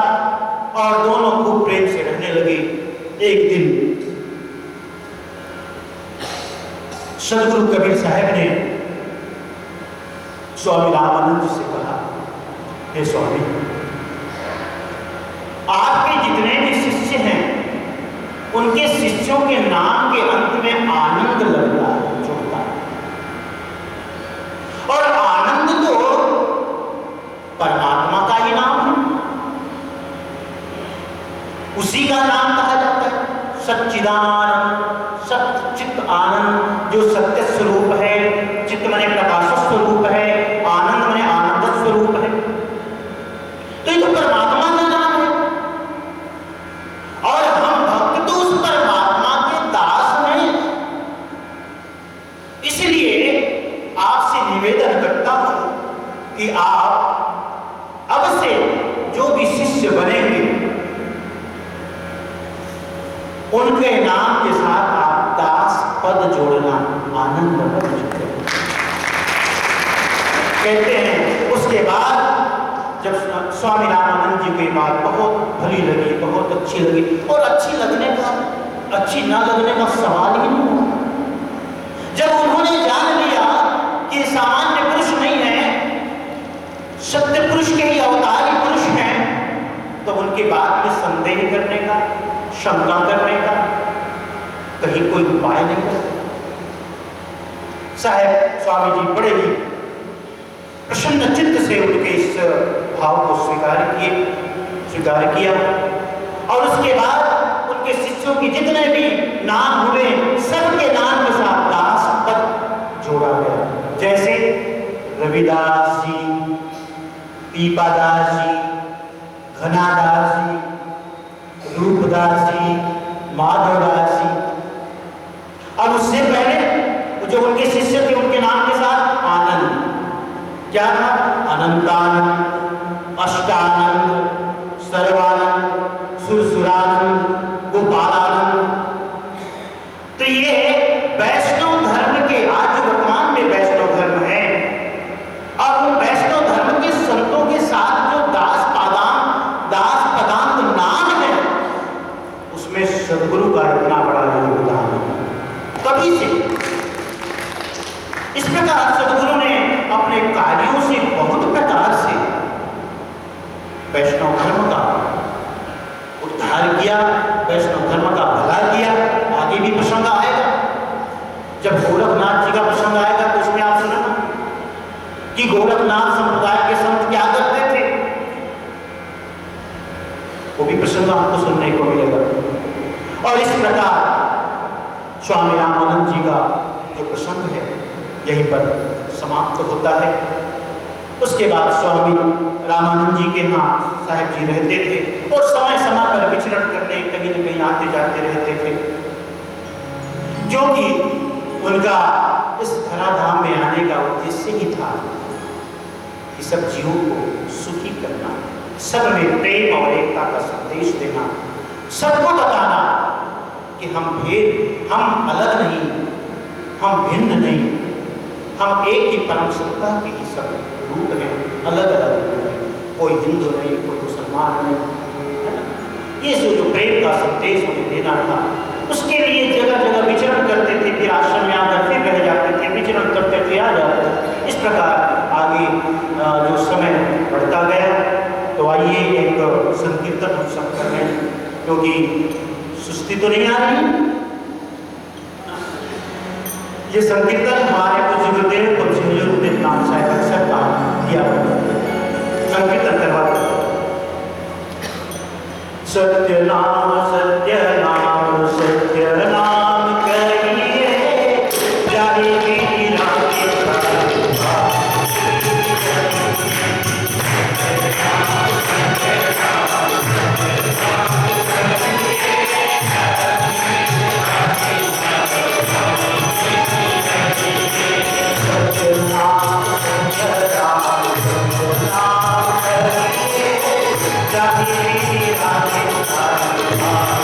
और दोनों खूब प्रेम से रहने लगे। एक दिन सद्गुरु कबीर साहब ने स्वामी रामानंद से कहा, हे स्वामी, आपके जितने भी शिष्य हैं उनके शिष्यों के नाम के अंत में आनंद लगता है, जुड़ता है, और आनंद तो परमात्मा का ही नाम है, उसी का नाम कहा जाता है। सच्चिदानंद, सच्चित आनंद, जो सत्य स्वरूप है, निवेदन करता हूं कि आप अब से जो भी शिष्य बनेंगे उनके नाम के साथ आप दास पद जोड़ना आनंद पद जोड़ना। कहते हैं उसके बाद जब स्वामी रामानंद जी की बात बहुत भली लगी, बहुत अच्छी लगी, और अच्छी ना लगने का सवाल ही नहीं हुआ। जब उन्होंने जान लिया कि सामान्य पुरुष नहीं है, सत्य पुरुष के ही अवतारी पुरुष हैं, तो उनकी बात में संदेह करने का, शंका करने का कहीं कोई उपाय नहीं कर। साहब स्वामी जी बड़े ही प्रसन्न चित्त से उनके इस भाव को स्वीकार किया, और उसके बाद उनके शिष्यों की जितने भी नाम हुए सबके नाम के साथ दास पद जोड़ा गया। जैसे रविदास जी, पीपादास जी, घनादास जी, रूपदास जी, माधवदास जी। अब उससे पहले जो उनके शिष्य थे उनके नाम के साथ आनंद, क्या था? अनंतानंद, अष्टानंद, सर्वानंद, सुरसुरानंद, गोपालानंद। तो ये वैष्णव धर्म के, आज वर्तमान में वैष्णव धर्म है, और उन वैष्णव धर्म के संतों के साथ जो दास पदांत नाम है, उसमें सदगुरु का इतना बड़ा योगदान है। कभी से इस प्रकार सदगुरु ने अपने कार्यों से बहुत प्रकार से वैष्णव धर्म का उद्धार किया, वैष्णव धर्म का भला किया। आगे भी प्रसंग आएगा, जब गोरखनाथ जी का प्रसंग आएगा तो उसमें आप सुनना कि गोरखनाथ संप्रदाय के संत क्या करते थे, वो भी प्रसंग आपको सुनने को मिलेगा। और इस प्रकार स्वामी रामानंद जी का जो प्रसंग है यहीं पर समाप्त होता है। उसके बाद स्वामी रामानंद जी के यहाँ साहब जी रहते थे, और समय समय पर विचरण करने कहीं न कहीं आते जाते रहते थे, जो कि उनका इस धराधाम में आने का उद्देश्य ही था कि सब जीवों को सुखी करना, सब में प्रेम और एकता का संदेश देना, सबको बताना कि हम अलग नहीं, हम भिन्न नहीं, हम एक ही परम सत्ता के ही सब रूप हैं, अलग अलग रूप हैं, कोई हिंदू नहीं, कोई मुसलमान नहीं, है ना? ये जो प्रेम का संदेश उन्हें देना था, उसके लिए जगह जगह विचरण करते थे, फिर आश्रम में आकर फिर रह जाते थे, विचरण करते थे, आ जाते थे। इस प्रकार आगे जो समय बढ़ता गया, तो आइए एक संकीर्तन हम सब कर रहे हैं, क्योंकि सुस्ती तो नहीं आ रही। ये संकीर्तन हमारे कुछ गुरुदेव तुलसी नाम साहब अक्सर का दिया संकीर्तन करवाते। सत्य नाम सत्य नाम सत्य नाम कहिए, जाएगी रात Jai Radhe Radhe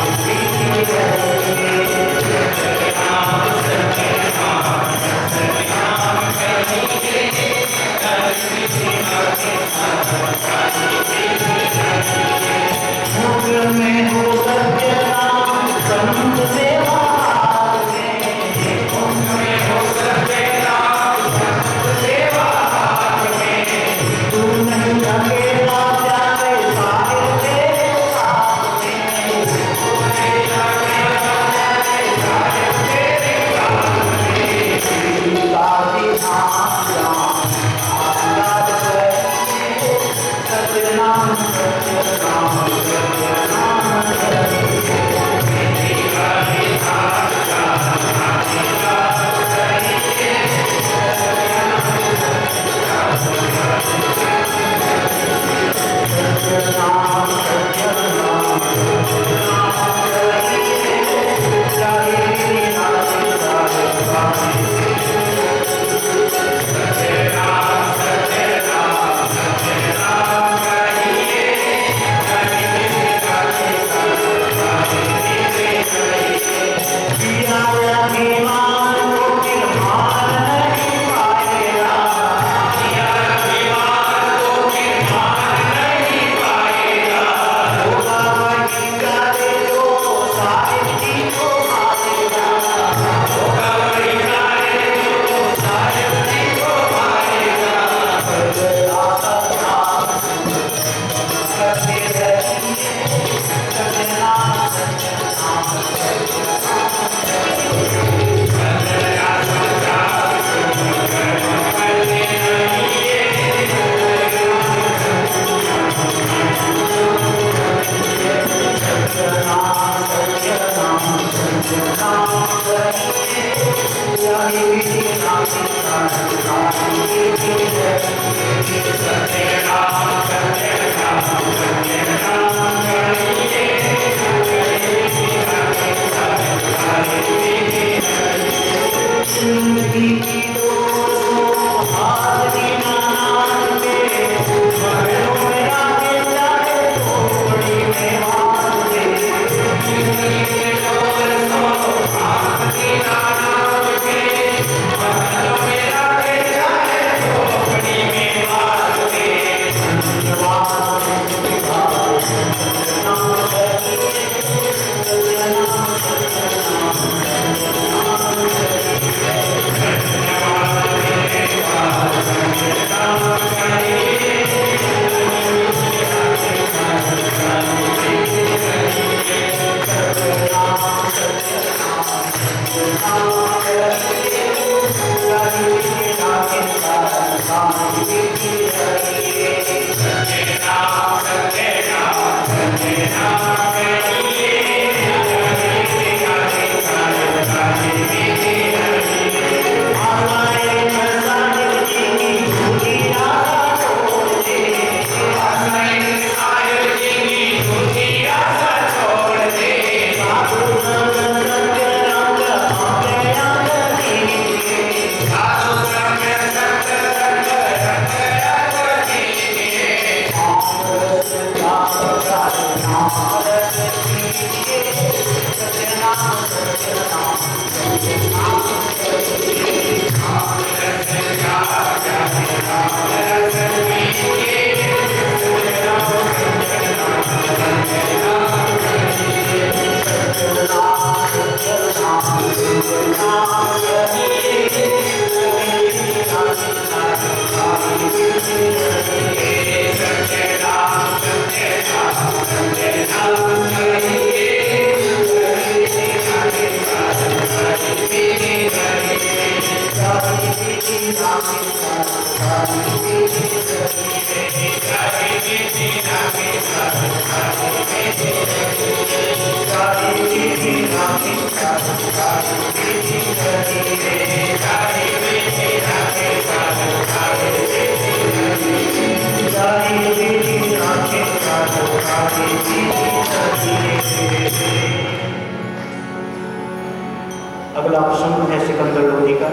अगला प्रसंग है सिकंदर लोदी का।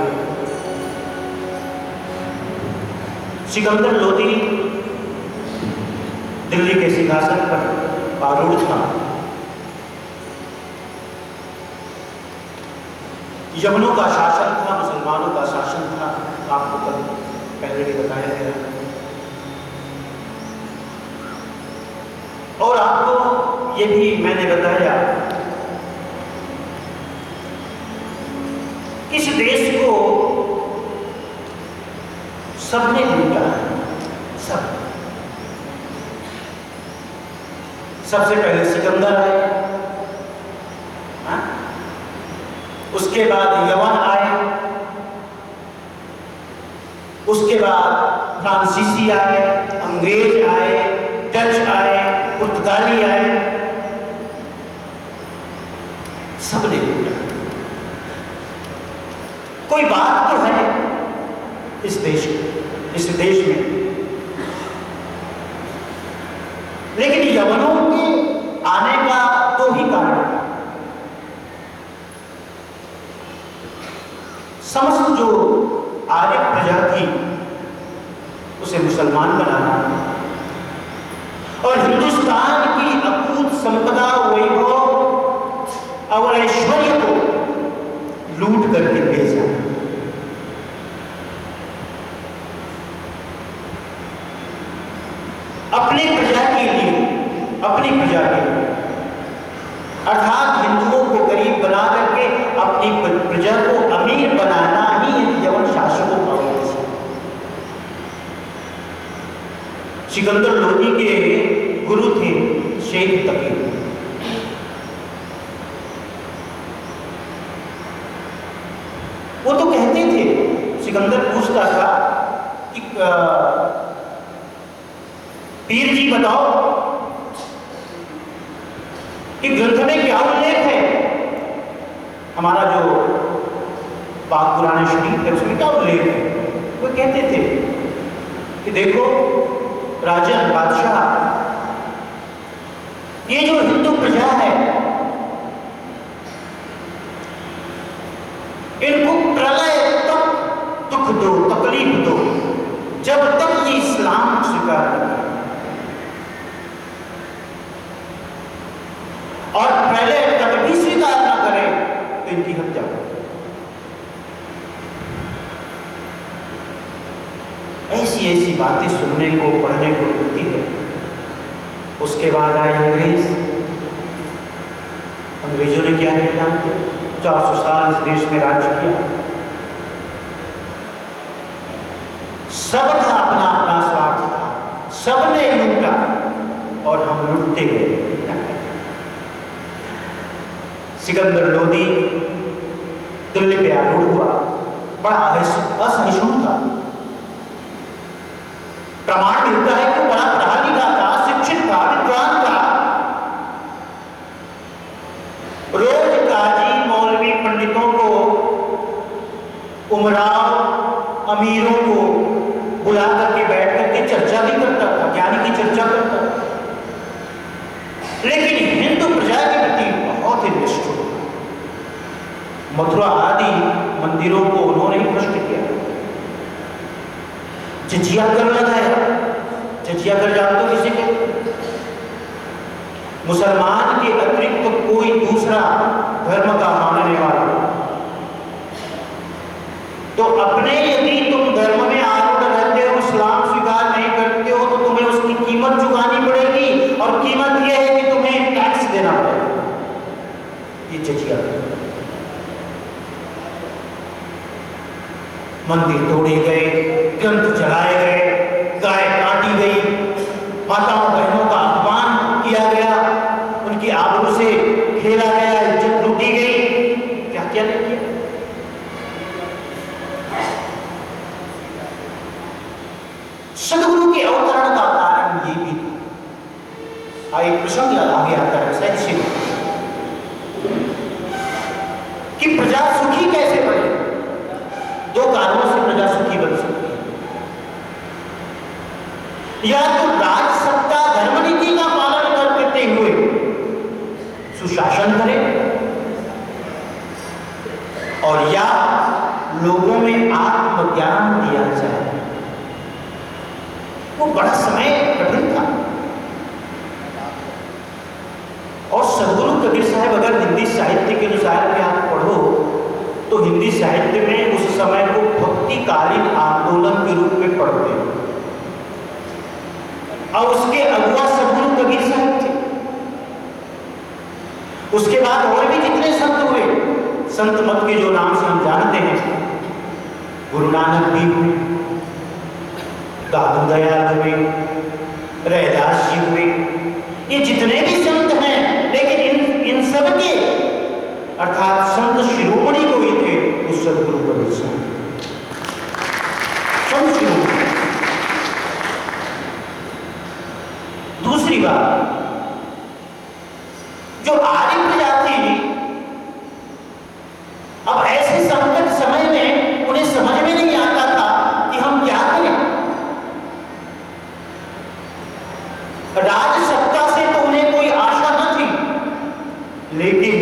सिकंदर लोदी दिल्ली के सिंहासन पर आरूढ़ था। यमनों का शासन था, मुसलमानों का शासन था, आपको कल पहले भी बताया गया। और आपको ये भी मैंने बताया, इस देश को सबने लूटा है, सब। सबसे पहले सिकंदर आए, उसके बाद यवन आए, उसके बाद फ्रांसीसी आए, अंग्रेज आए, डच आए, पुर्तगाली आए, सबने लूटा। कोई बात तो है इस देश में, लेकिन यवनों के आने का दो ही कारण था। समस्त जो आर्य प्रजा थी उसे मुसलमान बनाना और हिंदुस्तान की अकूत संपदा, वैभव और ऐश्वर्य को लूट करके भेजा। अपनी प्रजा के लिए, अपनी प्रजा के लिए, अर्थात हिंदुओं को गरीब बना करके अपनी प्रजा को अमीर बनाना ही यवन शासकों का उद्देश्य। सिकंदर लोदी के गुरु थे शेख तकी। वो तो कहते थे, सिकंदर पूछता था कि पीर जी बताओ कि ग्रंथ में क्या उल्लेख है, हमारा जो पाक कुरान शरीफ है उसमें क्या उल्लेख है। वो कहते थे कि देखो राजन, बादशाह, ये जो हिंदू प्रजा है इनको प्रलय तक दुख दो, तकलीफ दो, जब तक ये इस्लाम स्वीकार नहीं, और प्रलय तक भी स्वीकार ना करें तो इनकी हत्या करो। ऐसी ऐसी बातें सुनने को, पढ़ने को मिलती है। उसके बाद आए अंग्रेज। अंग्रेजों ने क्या किया? 400 साल इस देश में राज किया। सबका अपना अपना स्वार्थ था, सबने लूटा और हम लूटते गए। सिकंदर लोदी दिल्ली पे आरूढ़ हुआ, बड़ा असहिष्णु था। प्रमाण मिलता है कि बड़ा पढ़ा लिखा था, शिक्षित था, विद्वान था। रोज काजी, मौलवी, पंडितों को, उमराव, अमीरों को बुला करके बैठ करके चर्चा भी करता था, ज्ञान की चर्चा करता था। लेकिन हिंदू प्रजा के प्रति बहुत ही निष्ठुर। मथुरा आदि मंदिरों को उन्होंने ही नष्ट किया, जजिया कर लगाया। जजिया कर जानते हो किसी को? मुसलमान के अतिरिक्त तो कोई दूसरा धर्म का मानने वाला तो अपने, यदि तुम धर्म में आरूढ़ रहते हो, इस्लाम स्वीकार नहीं करते हो, तो तुम्हें उसकी कीमत चुकानी पड़ेगी। और कीमत यह है कि तुम्हें टैक्स देना पड़ेगा। ये जजिया। मंदिर तोड़े गए, ग्रंथ जलाए गए, गाय काटी गई, माताओं बहनों का अपमान किया गया, उनकी आबरू से खेला गया, इज्जत लूटी गई। क्या क्या नहीं किया? सदगुरु के अवतरण का कारण ये भी था। एक प्रसंग आगे आता है शायद से कि प्रजा सुखी कैसे बने। दो कारणों से प्रजा सुखी बन सकती है, या तो राज सत्ता धर्म नीति का पालन करते हुए सुशासन करे, और या लोगों में आत्मज्ञान दिया जाए। वो बड़ा समय कठिन था, और सदगुरु कबीर साहब अगर हिंदी साहित्य के अनुसार में आप पढ़ो तो हिंदी साहित्य में उस समय को भक्तिकालीन आंदोलन के रूप में पढ़ते हैं, और उसके अगुआ सदगुरु कबीर साहब थे। उसके बाद और भी जितने संत हुए, संत मत के जो नाम से हम जानते हैं, गुरु नानक भी हुए, दादू दयाल हुए, रैदास जी हुए, ये जितने भी संत हैं, लेकिन इन सब के अर्थात संत शिरोमणि को ही थे उस सदगुरु कबीर साहब, संत शिरोमणि। दूसरी बात, जो आर्य प्रजा थी, अब ऐसे संकट समय में उन्हें समझ में नहीं आता था कि हम क्या करें। राज सत्ता से तो उन्हें कोई आशा न थी, लेकिन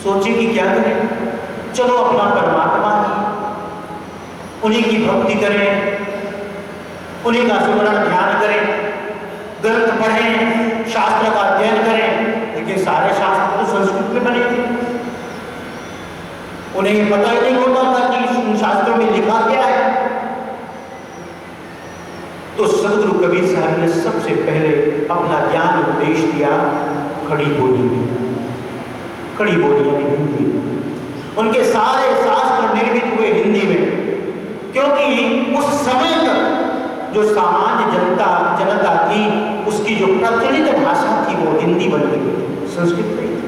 सोचे कि क्या करें, चलो अपना परमात्मा ही, उन्हीं की भक्ति करें, उन्हीं का सुमरण ध्यान करें, ग्रंथ पढ़ें, शास्त्र का अध्ययन करें। लेकिन सारे शास्त्र तो संस्कृत में बने थे, उन्हें पता ही नहीं होता था कि उन शास्त्रों में लिखा क्या है। तो सदगुरु कबीर साहब ने सबसे पहले अपना ज्ञान उपदेश दिया खड़ी बोली में, खड़ी बोली में, हिंदी में। उनके सारे शास्त्र निर्मित हुए हिंदी में, क्योंकि उस समय तक जो सामान्य जनता थी, उसकी जो प्रचलित भाषा थी वो हिंदी बन गई, संस्कृत नहीं थी।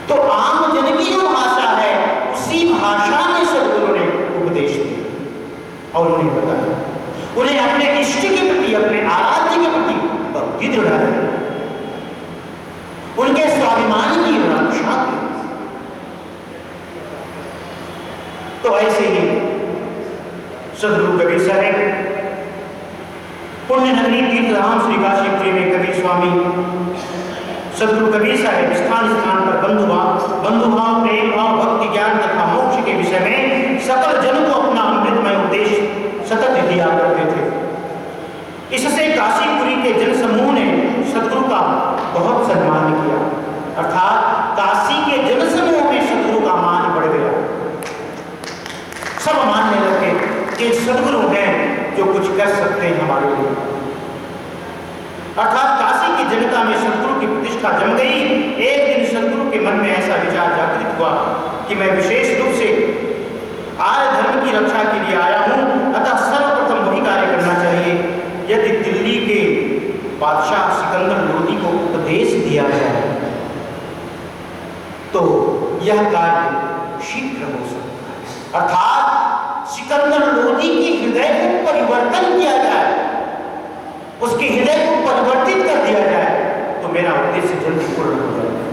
तो आम जन की जो भाषा है, उसी भाषा में सदगुरु ने उपदेश दिया और उन्हें बताया, उन्हें अपने इष्ट के प्रति, अपने आराध्य के प्रति भक्ति दृढ़ है, उनके स्वाभिमान की रक्षा की। तो ऐसे ही सदगुरु कबीर साहब पुण्य नगरी तीर्थधाम श्री काशीपुरी में कबीर स्वामी सदगुरु कबीर साहब स्थान स्थान पर बंधुभाव, प्रेम भाव, भक्ति, ज्ञान तथा मोक्ष के विषय में सकल जन को अपना अमृतमय उपदेश सतत दिया करते थे। इससे काशीपुरी के जन समूह ने सदगुरु का बहुत सम्मान किया, अर्थात काशी के जन समूह में सदगुरु का मान बढ़ गया। सब मानने लगे कि सदगुरु हैं जो कुछ कर सकते हैं हमारे लिए, अर्थात काशी की जनता में सदगुरु की प्रतिष्ठा जम गई। एक दिन सदगुरु के मन में ऐसा विचार जागृत हुआ कि मैं विशेष रूप से आर्य धर्म की रक्षा के लिए आया हूं, अतः सर्वप्रथम वही कार्य करना चाहिए। यदि दिल्ली के बादशाह सिकंदर लोदी को उपदेश दिया जाए तो यह कार्य शीघ्र हो सकता है, अर्थात सिकंदर लोदी के हृदय को परिवर्तन किया जाए, उसके हृदय को परिवर्तित कर दिया जाए तो मेरा उद्देश्य जल्दी पूर्ण हो जाएगा।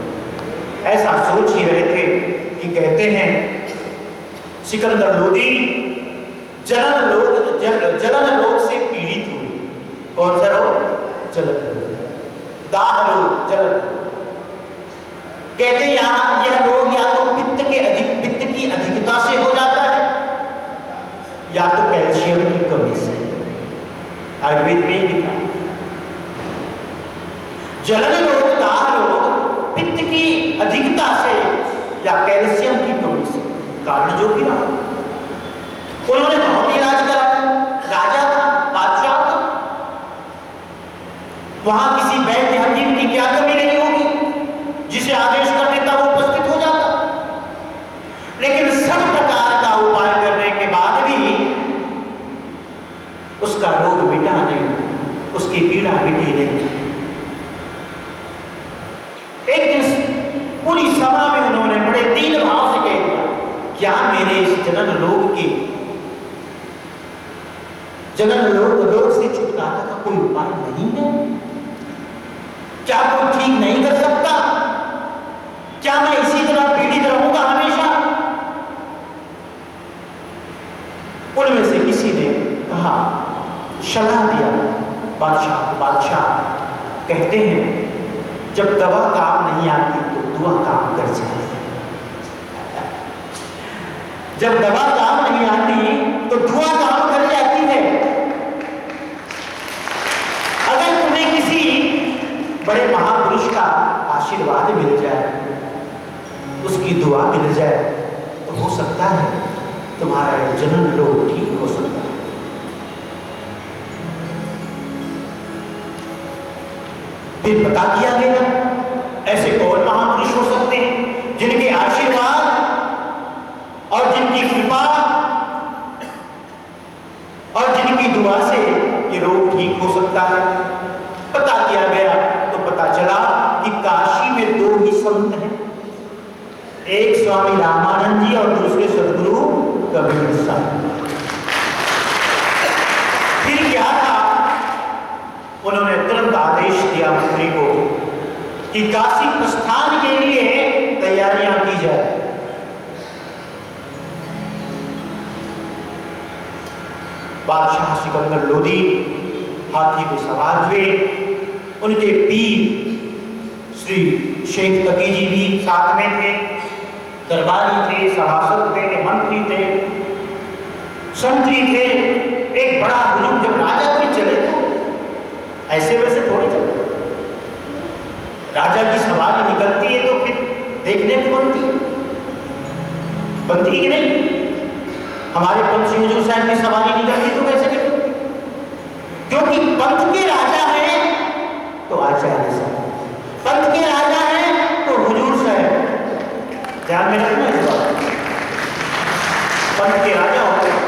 ऐसा सोच ही रहे थे कि कहते हैं सिकंदर लोदी जलन रोग से पीड़ित हुए। कौन सा रोग? जलन रोग, दाह रोग, जलन। कहते यहां यह रोग या तो पित्त की अधिकता से हो जाता है, या तो कैल्शियम की कमी से। आयुर्वेद में ही लिखा जलन रोग, दाह रोग पित्त की अधिकता से या कैल्शियम की कमी से, कारण जो भी रहा। उन्होंने बहुत इलाज करा, राजा था, बादशाह था, वहां किसी वैद्य हकीम की क्या कमी नहीं होगी, जिसे आदेश कर देता वो उपस्थित हो जाता। लेकिन सब प्रकार का उपाय करने के बाद भी उसका रोग मिटा नहीं, उसकी पीड़ा मिटी नहीं। एक दिन पूरी सभा में उन्होंने बड़े दीन भाव से कह दिया क्या मेरे इस जनन लोक से छुटकारा का कोई उपाय नहीं है? क्या कोई ठीक नहीं कर सकता? क्या मैं इसी तरह पीड़ित रहूंगा हमेशा? उनमें से किसी ने कहा, सलाह दिया बादशाह कहते हैं जब दवा काम नहीं आती तो दुआ काम कर जाती है। जब दवा काम नहीं आती तो दुआ काम कर जाती है। अगर तुम्हें किसी बड़े महापुरुष का आशीर्वाद मिल जाए, उसकी दुआ मिल जाए, तो हो सकता है तुम्हारा जन्म रोग ठीक हो सकता है। फिर पता किया गया ऐसे कौन महापुरुष हो सकते हैं जिनके आशीर्वाद और जिनकी कृपा और जिनकी दुआ से ये रोग ठीक हो सकता है। पता किया गया तो पता चला कि काशी में दो ही संत हैं, एक स्वामी रामानंद जी और दूसरे सदगुरु कबीर साहब। फिर क्या था, उन्होंने तुरंत आदेश दिया मंत्री को कि काशी प्रस्थान के लिए तैयारियां की जाए। बादशाह सिकंदर लोदी हाथी पे सवार हुए। उनके पीर श्री शेख तकी जी भी साथ में थे, दरबारी थे, सभासद थे, मंत्री थे, संतरी थे। एक बड़ा हुजूम जब राजा भी चले तो ऐसे वैसे थोड़ी चलते। राजा की सवारी निकलती है तो फिर देखने को बनती है कि नहीं? हमारे पंथ सिंह हजूर साहब की सवारी निकलती तो कैसे निकलती? क्योंकि पंथ के राजा हैं तो आचार्य साहब, पंथ के राजा हैं तो हुजूर साहब। ध्यान में रखना इस बात, पंथ के राजा होते हैं।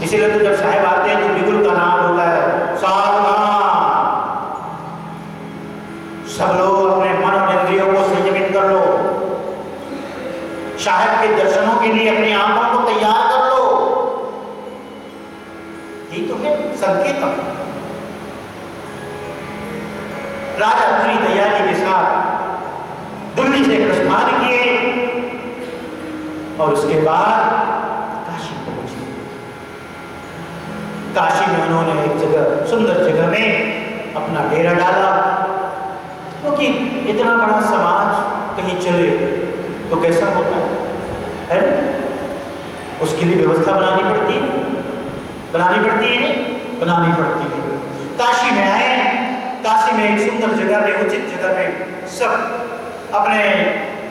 इसीलिए तो जब साहब आते हैं तो बिगुल का नाम होता है सावधान, सब लोग अपने मन और इंद्रियों को संयमित कर लो, साहब के दर्शनों के लिए अपनी आंखों को तैयार कर लो। यही तो है संकेत। राजा पूरी तैयारी के साथ दिल्ली से प्रस्थान किए और उसके बाद काशी पहुंचे। काशी में उन्होंने एक जगह, सुंदर जगह में अपना डेरा डाला, क्योंकि इतना बड़ा समाज कहीं चले तो कैसा होता है? उसके लिए व्यवस्था बनानी पड़ती है, बनानी पड़ती है। काशी में आए, काशी में एक सुंदर जगह में, उचित जगह में सब अपने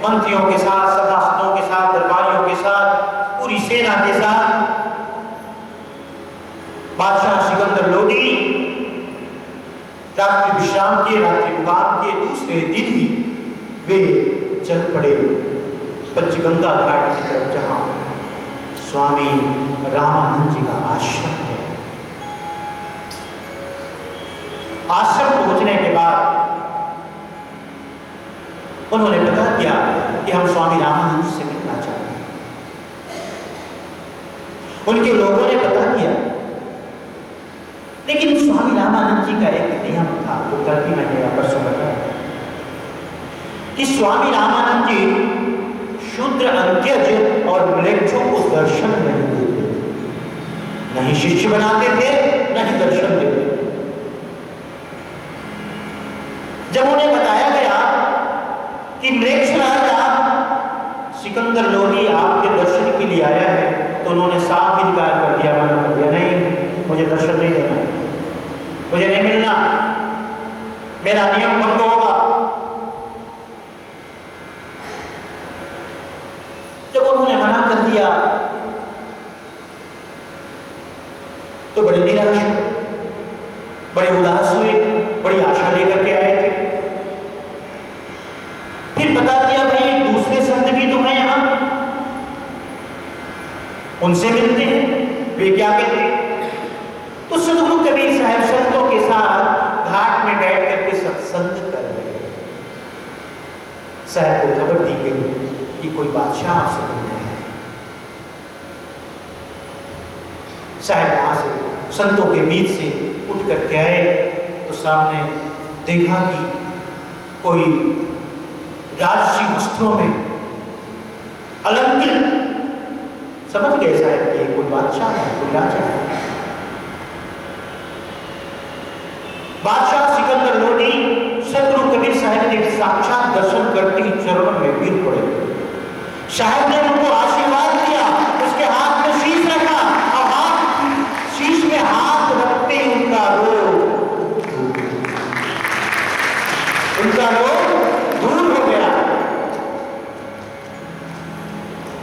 मंत्रियों के साथ, सभासदों के साथ, दरबारियों के साथ, पूरी सेना के साथ बादशाह सिकंदर लोदी रात्रि विश्राम के, रात्रि मुकाम के दूसरे दिन ही वे चल पड़े पंचगंगा घाट की तरफ, जहां स्वामी रामानंद जी का आश्रम है। आश्रम पहुंचने के बाद उन्होंने बता दिया कि हम स्वामी रामानंद से मिलना चाहते हैं। उनके लोगों ने बता दिया, लेकिन स्वामी रामानंद जी का एक नियम था, जो कल भी मैंने यहाँ पर समझा कि स्वामी रामानंद जी शूद्र, अंत्यज और म्लेच्छों को दर्शन नहीं देते, नहीं शिष्य बनाते थे, नहीं दर्शन देते। जब उन्हें बताया गया कि म्लेच्छ राजा सिकंदर लोदी आपके दर्शन के लिए आया है, तो उन्होंने साफ इनकार कर दिया, मना कर दिया, नहीं, मुझे दर्शन नहीं देना, मुझे नहीं मिलना, मेरा नियम भंग होगा। जब उन्होंने मना कर दिया तो बड़े निराश हुए, बड़े उदास हुए, बड़ी आशा लेकर के आए थे। फिर बता दिया, भाई दूसरे संत भी तो हैं यहां, उनसे मिलते हैं, वे क्या कहते हैं? तो सदगुरु कबीर साहब संतों के साथ घाट में बैठ करके सत्संग कर रहे। साहब को खबर दी गई कि कोई बादशाह आपसे मिल रहा है। साहब वहां से संतों के बीच से उठ करके आए तो सामने देखा कि कोई राजसी वस्त्रों में अलंकृत, समझ गए साहब कि कोई बादशाह है, कोई राजा है। बादशाह सिकंदर लोधी सदगुरु कबीर साहब के साक्षात दर्शन करते ही चरणों में गिर पड़े। साहब ने उनको आशीर्वाद दिया, उसके हाथ में शीश रखा और शीश में हाथ रखते ही उनका रोग दूर हो गया।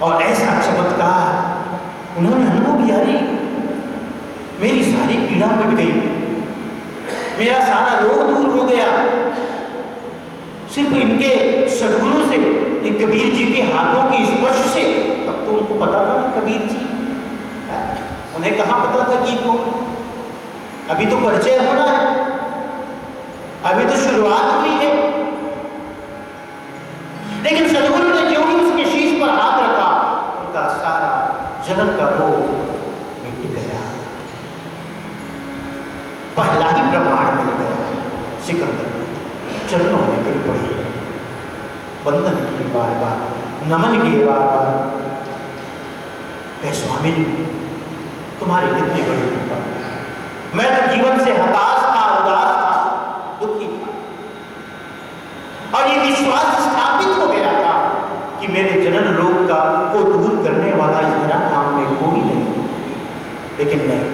और ऐसा चमत्कार उन्होंने अनुभव किया, मेरी सारी पीड़ा मिट गई, मेरा सारा रोग दूर हो गया, सिर्फ इनके सदगुरु से, कबीर जी के हाथों के स्पर्श से। तब तो उनको पता था ना कबीर जी, उन्हें कहाँ पता था कि वो अभी तो परिचय होना है, अभी तो शुरुआत हुई है। लेकिन सदगुरु ने जो ही उसके शीश पर हाथ रखा, उनका सारा जन्म का रोग मिट गया, पहला ही प्रमाण मिल गया। सिकंदर चरणों में गिर पड़े, बंधन किए बार बार, नमन किए बार बार, कहे स्वामी तुम्हारी कितनी बड़ी कृपा, मैं तो जीवन से हताश था, उदास था, दुखी था, और ये विश्वास स्थापित हो गया था कि मेरे जनन रोग का को दूर करने वाला इस मेरा काम में कोई नहीं। लेकिन नहीं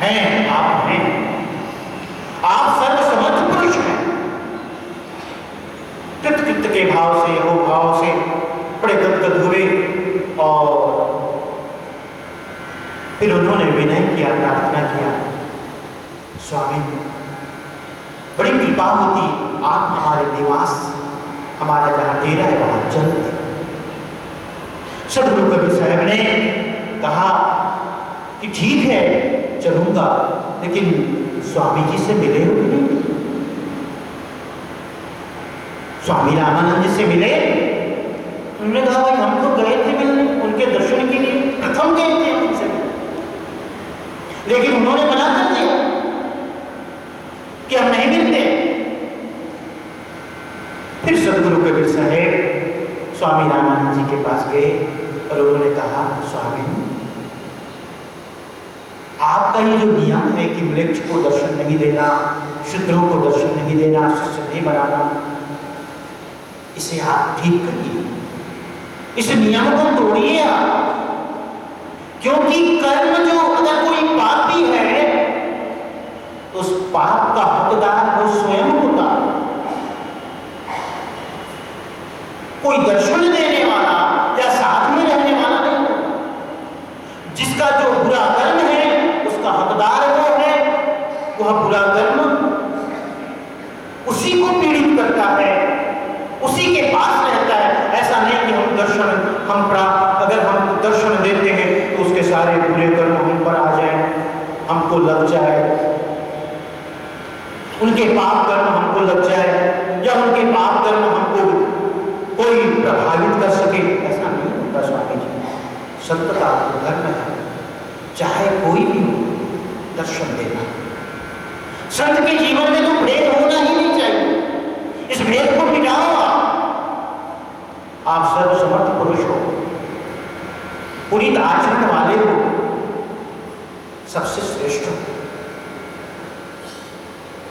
हैं, आप हैं, आप सर्वसमर्थ पुरुष हैं। कृत के भाव से, वो भाव से बड़े गदगद हुए और फिर उन्होंने विनय किया, प्रार्थना किया, स्वामी बड़ी कृपा होती आप हमारे निवास, हमारा जहां डेरा है वहां चलते। सदगुरु कबीर साहब ने कहा कि ठीक है चलूंगा, लेकिन स्वामी जी से मिले हो कि नहीं? स्वामी रामानंद जी से मिले? उन्होंने कहा भाई हम तो गए थे मिलने, उनके दर्शन के लिए प्रथम गए थे उनसे, लेकिन उन्होंने मना कर दिया कि हम नहीं मिलते। फिर सदगुरु कबीर साहब स्वामी रामानंद जी के पास गए और उन्होंने कहा स्वामी आपका ये जो नियम है कि म्लेच्छ को दर्शन नहीं देना, शूद्रों को दर्शन नहीं देना, शिष्य नहीं बनाना, इसे आप ठीक करिए, इस नियम को तोड़िए आप, क्योंकि कर्म जो अगर कोई पापी है तो उस पाप का हकदार वो स्वयं होता। कोई दर्शन देने वाला या साथ में रहने वाला नहीं होता। जिसका जो बुरा कर्म है उसका हकदार वो है, वह बुरा कर्म उसी को पीड़ित करता है, उसी के पास रहता है। ऐसा नहीं कि हम दर्शन अगर हम दर्शन देते हैं तो उसके सारे बुरे कर्म हम पर आ जाए, हमको लग जाए, उनके पाप कर्म हमको लग जाए, या उनके पाप कर्म हमको कोई प्रभावित कर सके, ऐसा नहीं होता स्वामी जी। संत का धर्म है, चाहे कोई भी हो दर्शन देना। संत के जीवन में तो भेद होना ही नहीं चाहिए, इस भेद को मिटाओ। आप सर्वसमर्थ पुरुष हो, पुनीत आचरण वाले हो, सबसे श्रेष्ठ हो।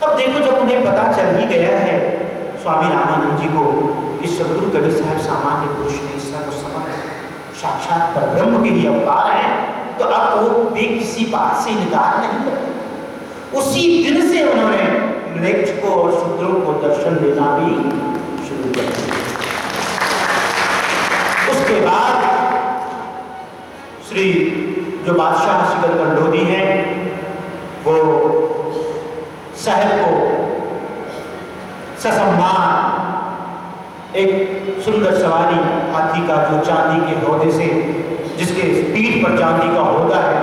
अब देखो जब उन्हें पता चल ही गया है स्वामी रामानंद जी को इस सदगुरु कबीर साहब सामान्य पुरुष नहीं, सर्वसमर्थ साक्षात परब्रह्म के ही अवतार है, तो अब वो वे किसी बात से इनकार नहीं करते। उसी दिन से उन्होंने म्लेच्छ को और शूद्रों को दर्शन देना भी शुरू कर दिया। उसके बाद श्री जो बादशाह सिकंदर लोधी हैं वो साहब को ससम्मान एक सुंदर सवारी हाथी का जो चांदी के हौदे से, जिसके पीठ पर चांदी का हौदा है,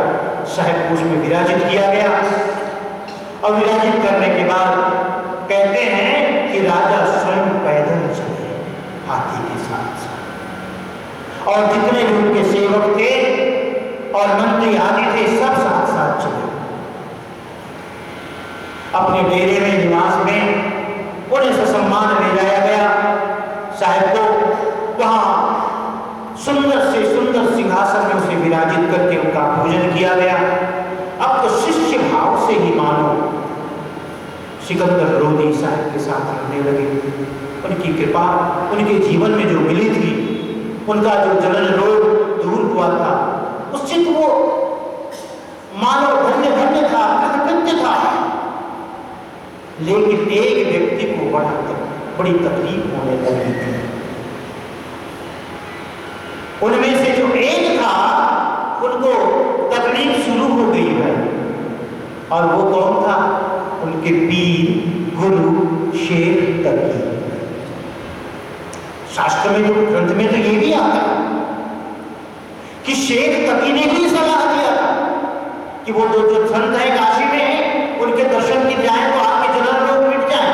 साहब को उसमें विराजित किया गया। और विराजित करने के बाद कहते हैं कि राजा स्वयं पैदल चले हाथी के साथ साथ। और जितने भी उनके सेवक थे और मंत्री आदि थे सब साथ साथ चले। अपने डेरे में, निवास में उन्हें ससम्मान ले जाया गया। साहब को वहां सुंदर से सुंदर सिंहासन में उसे विराजित करके उनका भोजन किया गया। अब तो शिष्य भाव से ही मानो सिकंदर लोधी साहब के साथ रहने लगे। उनकी कृपा उनके जीवन में जो मिली थी, उनका जो जलन रोग दूर हुआ था, उससे तो वो मानव धन्य धन्य था, कृतकृत्य था। लेकिन एक व्यक्ति को बड़ी तकलीफ होने लगी थी। उनमें से जो एक था उनको तकलीफ शुरू हो गई है। और वो कौन था? उनके पीर गुरु शेख तकी। शास्त्र में, तो ग्रंथ में तो ये भी आता है कि शेख तकी ने ही सलाह दिया था कि वो जो संत है काशी में, उनके दर्शन की जाए तो आपके जलन रोग मिट जाए।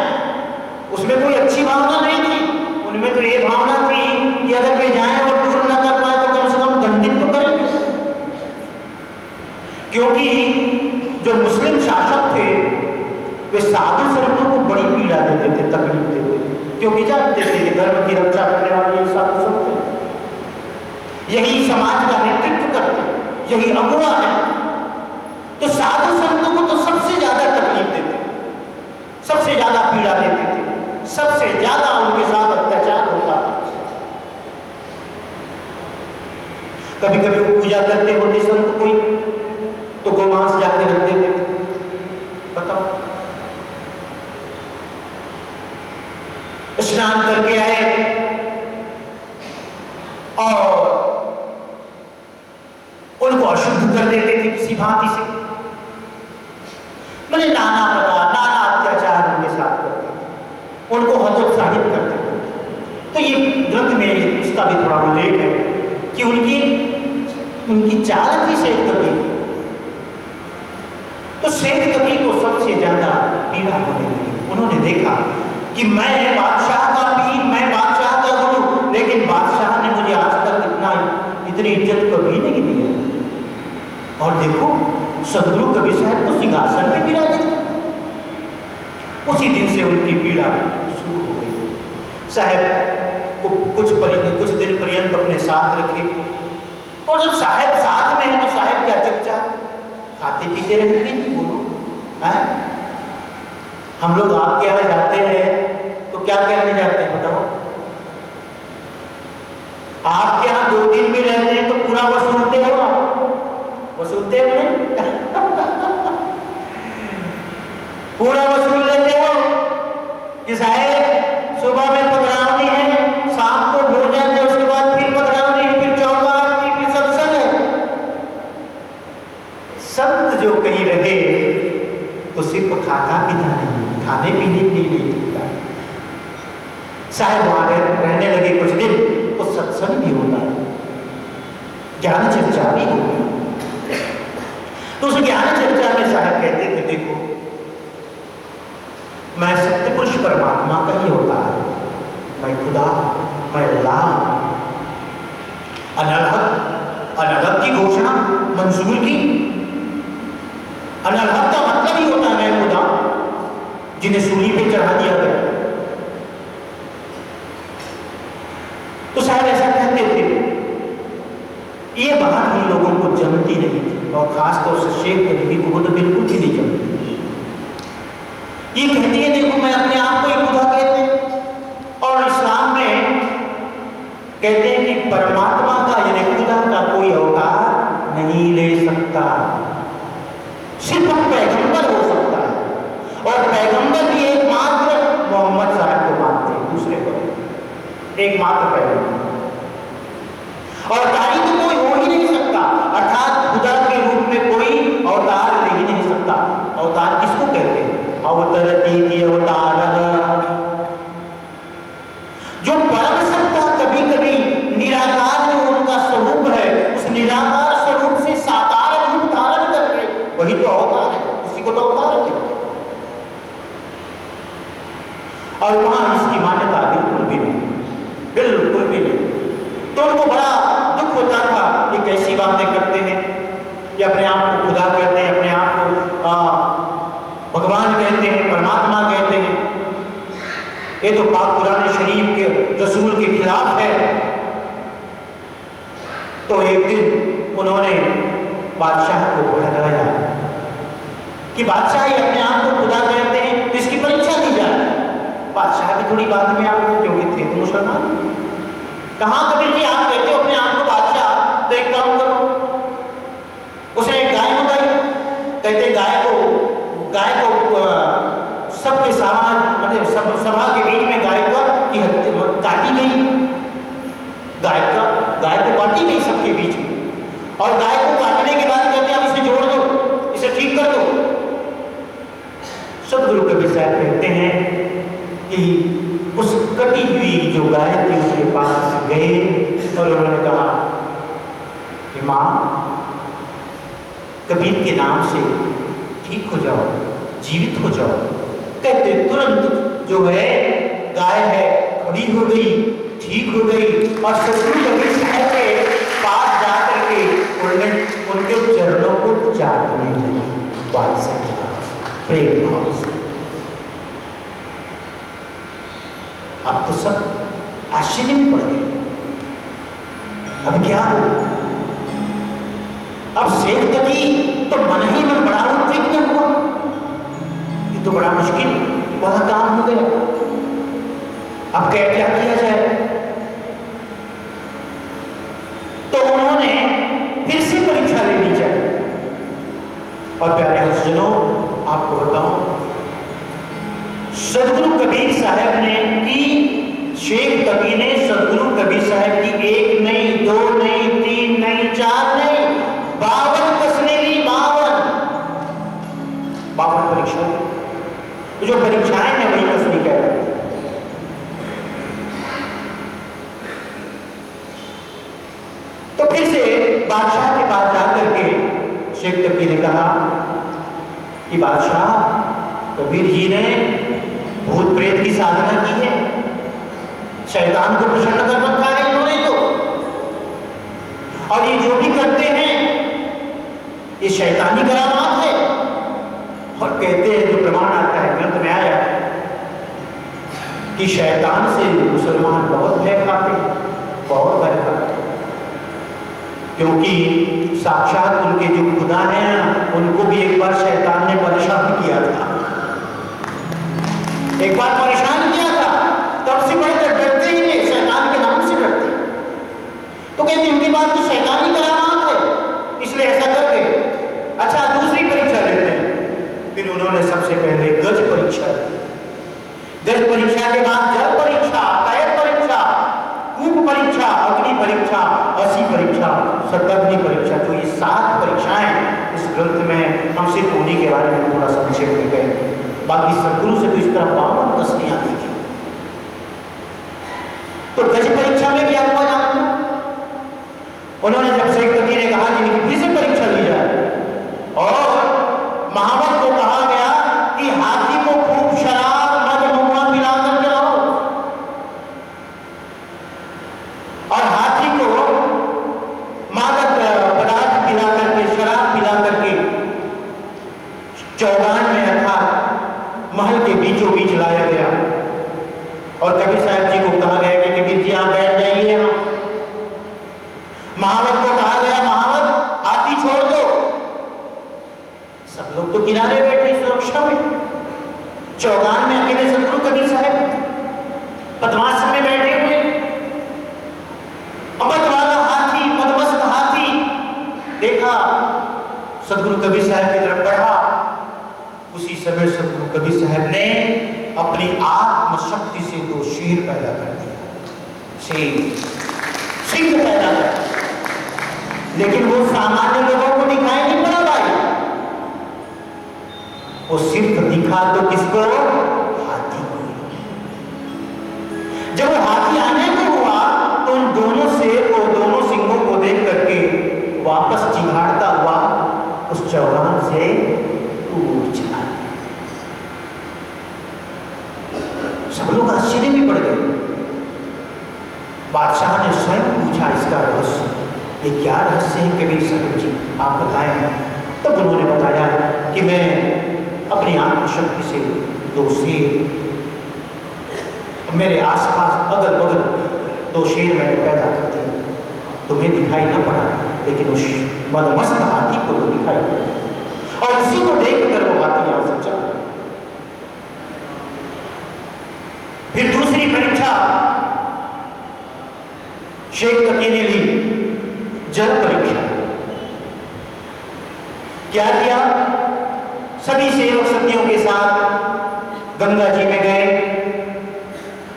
उसमें कोई अच्छी भावना नहीं थी, उनमें तो ये भावना थी कि अगर वे जाए और दूर न कर पाए तो कम से कम दंडित तो करेंगे। क्योंकि जो मुस्लिम शासक थे वे साधु संतों को बड़ी पीड़ा देते थे, तकलीफ देते थे, क्योंकि जानते थे कि धर्म की रक्षा करने वाले साधु संत थे, यही समाज का नेतृत्व करते, यही अगुवा है। तो साधु संतों को तो सबसे ज्यादा तकलीफ देते, सबसे ज्यादा पीड़ा देते थे, सबसे ज्यादा उनके साथ अत्याचार होता था। कभी कभी वो पूजा करते होते संत कोई तो गोमांस जाके रख देते थे। बताओ, स्नान करके आए और उनको अशुद्ध कर देते थे किसी भांति से। मैंने नाना प्रकार, नाना अत्याचार उनके साथ करते थे, उनको हतोत्साहित करते थे। तो ये ग्रंथ में इसका भी थोड़ा उल्लेख है कि उनकी चाल थी शेख कबीर। तो शेख कबीर को सबसे ज्यादा पीड़ा होने लगी। उन्होंने देखा कि मैं बादशाह का पीर, मैं बादशाह का गुरु, लेकिन बादशाह ने मुझे आज तक इतनी इज्जत कभी नहीं दी। और देखो सदगुरु कबीर साहब को सिंहासन पे विराजित। उसी दिन से उनकी पीड़ा शुरू हो गई। साहब को कुछ दिन पर्यंत अपने साथ रखे। और जब साहब साथ में है तो साहब क्या चुपचाप खाते पीते रहते नहीं? बोलो, हम लोग आपके यहाँ जाते हैं तो क्या करने जाते हैं बताओ? आपके यहाँ 2 दिन भी रहते हैं तो पूरा वसूलते हो आप? वसूलते हो नहीं? पूरा वसूल लेते हो कि साहब सुबह में पधरावनी है, शाम को भोजन है, उसके बाद फिर पधरावनी है, फिर चौका आरती, फिर सत्संग है। संत जो कहीं रहे तो सिर्फ खाता पीता नहीं, खाने पीने के लिए नहीं। साहब वहां रहने लगे कुछ दिन तो सत्संग भी होता है, ज्ञान चर्चा भी होती। तो उस ज्ञान चर्चा में साहब कहते थे देखो मैं सत्य पुरुष परमात्मा का ही होता है, मैं खुदा, मैं अल्लाह। अनहद की घोषणा मंजूर की। अनहद का मतलब ही होता है मैं खुदा, जिन्हें सूली पे चढ़ा दिया गया। तो शायद ऐसा कहते थे। ये बात हम लोगों को जमती नहीं थी, और खासतौर से शेख कबीर को तो बिल्कुल भी नहीं जमती। ये कहती है देखो मैं अपने आप को ही खुदा कहते हैं, और इस्लाम में कहते हैं कि परमात्मा का यानी खुदा का कोई अवतार नहीं ले सकता, सिर्फ पैगंबर हो सकता है। और पैगंबर भी एकमात्र मोहम्मद साहब को मानते हैं, दूसरे को एकमात्र पैगंबर। और तारी तो कोई हो ही नहीं सकता, अर्थात खुदा के रूप में कोई अवतार ले ही नहीं सकता। अवतार किसको कहते हैं? अवतरती अवतार, जो परम सत्ता कभी कभी निराकार जो उनका स्वरूप है, उस निराकार स्वरूप से साकार रूप धारण करके वही तो अवतार है, उसी को तो अवतार है। और वहां इसकी मान्यता बिल्कुल भी नहीं, बिल्कुल भी नहीं। तो उनको बड़ा ये तो पाक कुरान शरीफ के रसूल के खिलाफ है। तो एक दिन उन्होंने बादशाह को भड़काया कि बादशाह ये अपने आप को खुदा कहते हैं तो इसकी परीक्षा दी जाए। बादशाह भी थोड़ी बात में आप क्योंकि थे तो मुसलमान। कहाँ कबीर जी आप कहते हो अपने आप को बादशाह, तो एक काम करो। उसने एक गाय मंगाई, कहते गाय को सबके सामान मतलब सब सभा के बीच में गाय को काटी गई। गाय को काटी गई सबके बीच में, और गाय को काटने के बाद कहते हैं अब इसे जोड़ दो, इसे ठीक कर दो। सदगुरु कबीर साहब कहते हैं कि उस कटी हुई जो गाय थी उसके पास गए और उन्होंने कहा कि माँ कबीर के नाम से ठीक हो जाओ, जीवित हो जाओ। कहते तुरंत जो है गाय है खड़ी हो गई, ठीक हो गई, और सदगुरु कबीर साहब के पास जाकर के उनके चरणों को चाटने लगी। प्रेम भाव से। अब तो सब आश्चर्य में पड़ गए, अब क्या हो? अब शेख तकी तो मन ही मन बड़ा उद्विग्न हुआ, ये तो बड़ा मुश्किल वाला काम हो गया। अब क्या किया जाए? तो उन्होंने फिर से परीक्षा लेनी चाहिए। और प्यारे हस्जनों, आपको बताऊं, सदगुरु कबीर साहब ने की, शेख तकी ने सदगुरु कबीर साहब की 1 नहीं, 2 नहीं, 3 नहीं, 4 नहीं, 52 कसने ली। 52 परीक्षा। तो जो परीक्षाएं हैं वही कसनी कह रहे हैं। तो फिर से बादशाह के पास जाकर के शेख तकी ने कहा कि बादशाह, कबीर जी ने भूत प्रेत की साधना की है, शैतान को प्रसन्न कर रखा है इन्होंने तो, और ये जो भी करते हैं ये शैतानी करामात है। और कहते हैं, जो प्रमाण आता है ग्रंथ में आया कि शैतान से मुसलमान बहुत भय खाते हैं, बहुत भय खाते हैं, क्योंकि साक्षात उनके जो खुदा हैं उनको भी एक बार शैतान ने परेशान किया था। एक बार परेशान किया था, तब से बढ़कर डरते ही नहीं, शैतान के नाम से डरते। तो कहते उनकी बात तो शैतानी करामात है, इसलिए ऐसा कर गए। अच्छा, दूसरी परीक्षा लेते हैं। फिर उन्होंने सबसे पहले गज परीक्षा ली। गज परीक्षा के बाद जल परीक्षा, कैद परीक्षा, कूप परीक्षा, अग्नि परीक्षा, असी परीक्षा, शताब्दी परीक्षा। तो ये 7 परीक्षाएं इस ग्रंथ में हम सिर्फ उन्हीं के बारे में थोड़ा संक्षेप में कहें। बाकी सदगुरु से तो इस तरह 52 कसनियां देखी। तो गज परीक्षा में क्या हुआ जानते? उन्होंने जब शेख तकी ने कहा कि फिर से परीक्षा ली जाए, और महावत को कहा गया कि हाथी को खूब शराब मद महुआ पिलाकर खिलाओ, और हाथी को मादक पदार्थ पिला करके, शराब पिला करके चौगान में रखा, महल के बीचों बीच लाया गया। और कबीर साहब जी को कहा गया कि कबीर जी आप बैठ जाइए। महावत को कहा गया, महावत हाथी छोड़ दो। सब लोग तो किनारे बैठे सुरक्षा में, चौगान में अकेले सदगुरु कबीर साहब पद्मासन में बैठे हुए। अमद वाला हाथी, मदमस्त हाथी देखा, सदगुरु कबीर साहब की तरफ बढ़ा। उसी समय सदगुरु कबीर साहब ने अपनी आत्मशक्ति से 2 शेर पैदा कर दिया, सिंह पैदा कर। लेकिन वो सामान्य लोगों को दिखाई नहीं पड़ा भाई, वो सिर्फ दिखा तो किसको? हाथी को। जब वो हाथी आने को हुआ तो उन दोनों शेर को, दोनों सिंहों को देख करके वापस चिघाड़ता हुआ उस चौगान से टूट चला। सब लोग आश्चर्य में पड़ गए। बादशाह ने स्वयं पूछा इसका रहस्य, ये क्या रहस्य है कबीर साहब जी, आप बताएं। तब उन्होंने बताया कि मैं अपनी आत्मशक्ति से 2 शेर मेरे आसपास अगल बगल दो शेर मैंने पैदा कर दिए, तुम्हें दिखाई न पड़ा, लेकिन उस मदमस्त हाथी को तो दिखाई पड़ा, और इसी को देखकर वो हाथी यहां से चला। फिर दूसरी परीक्षा शेख तकी ने ली, जल परीक्षा। क्या किया? सभी सेवक सखियों के साथ गंगा जी में गए।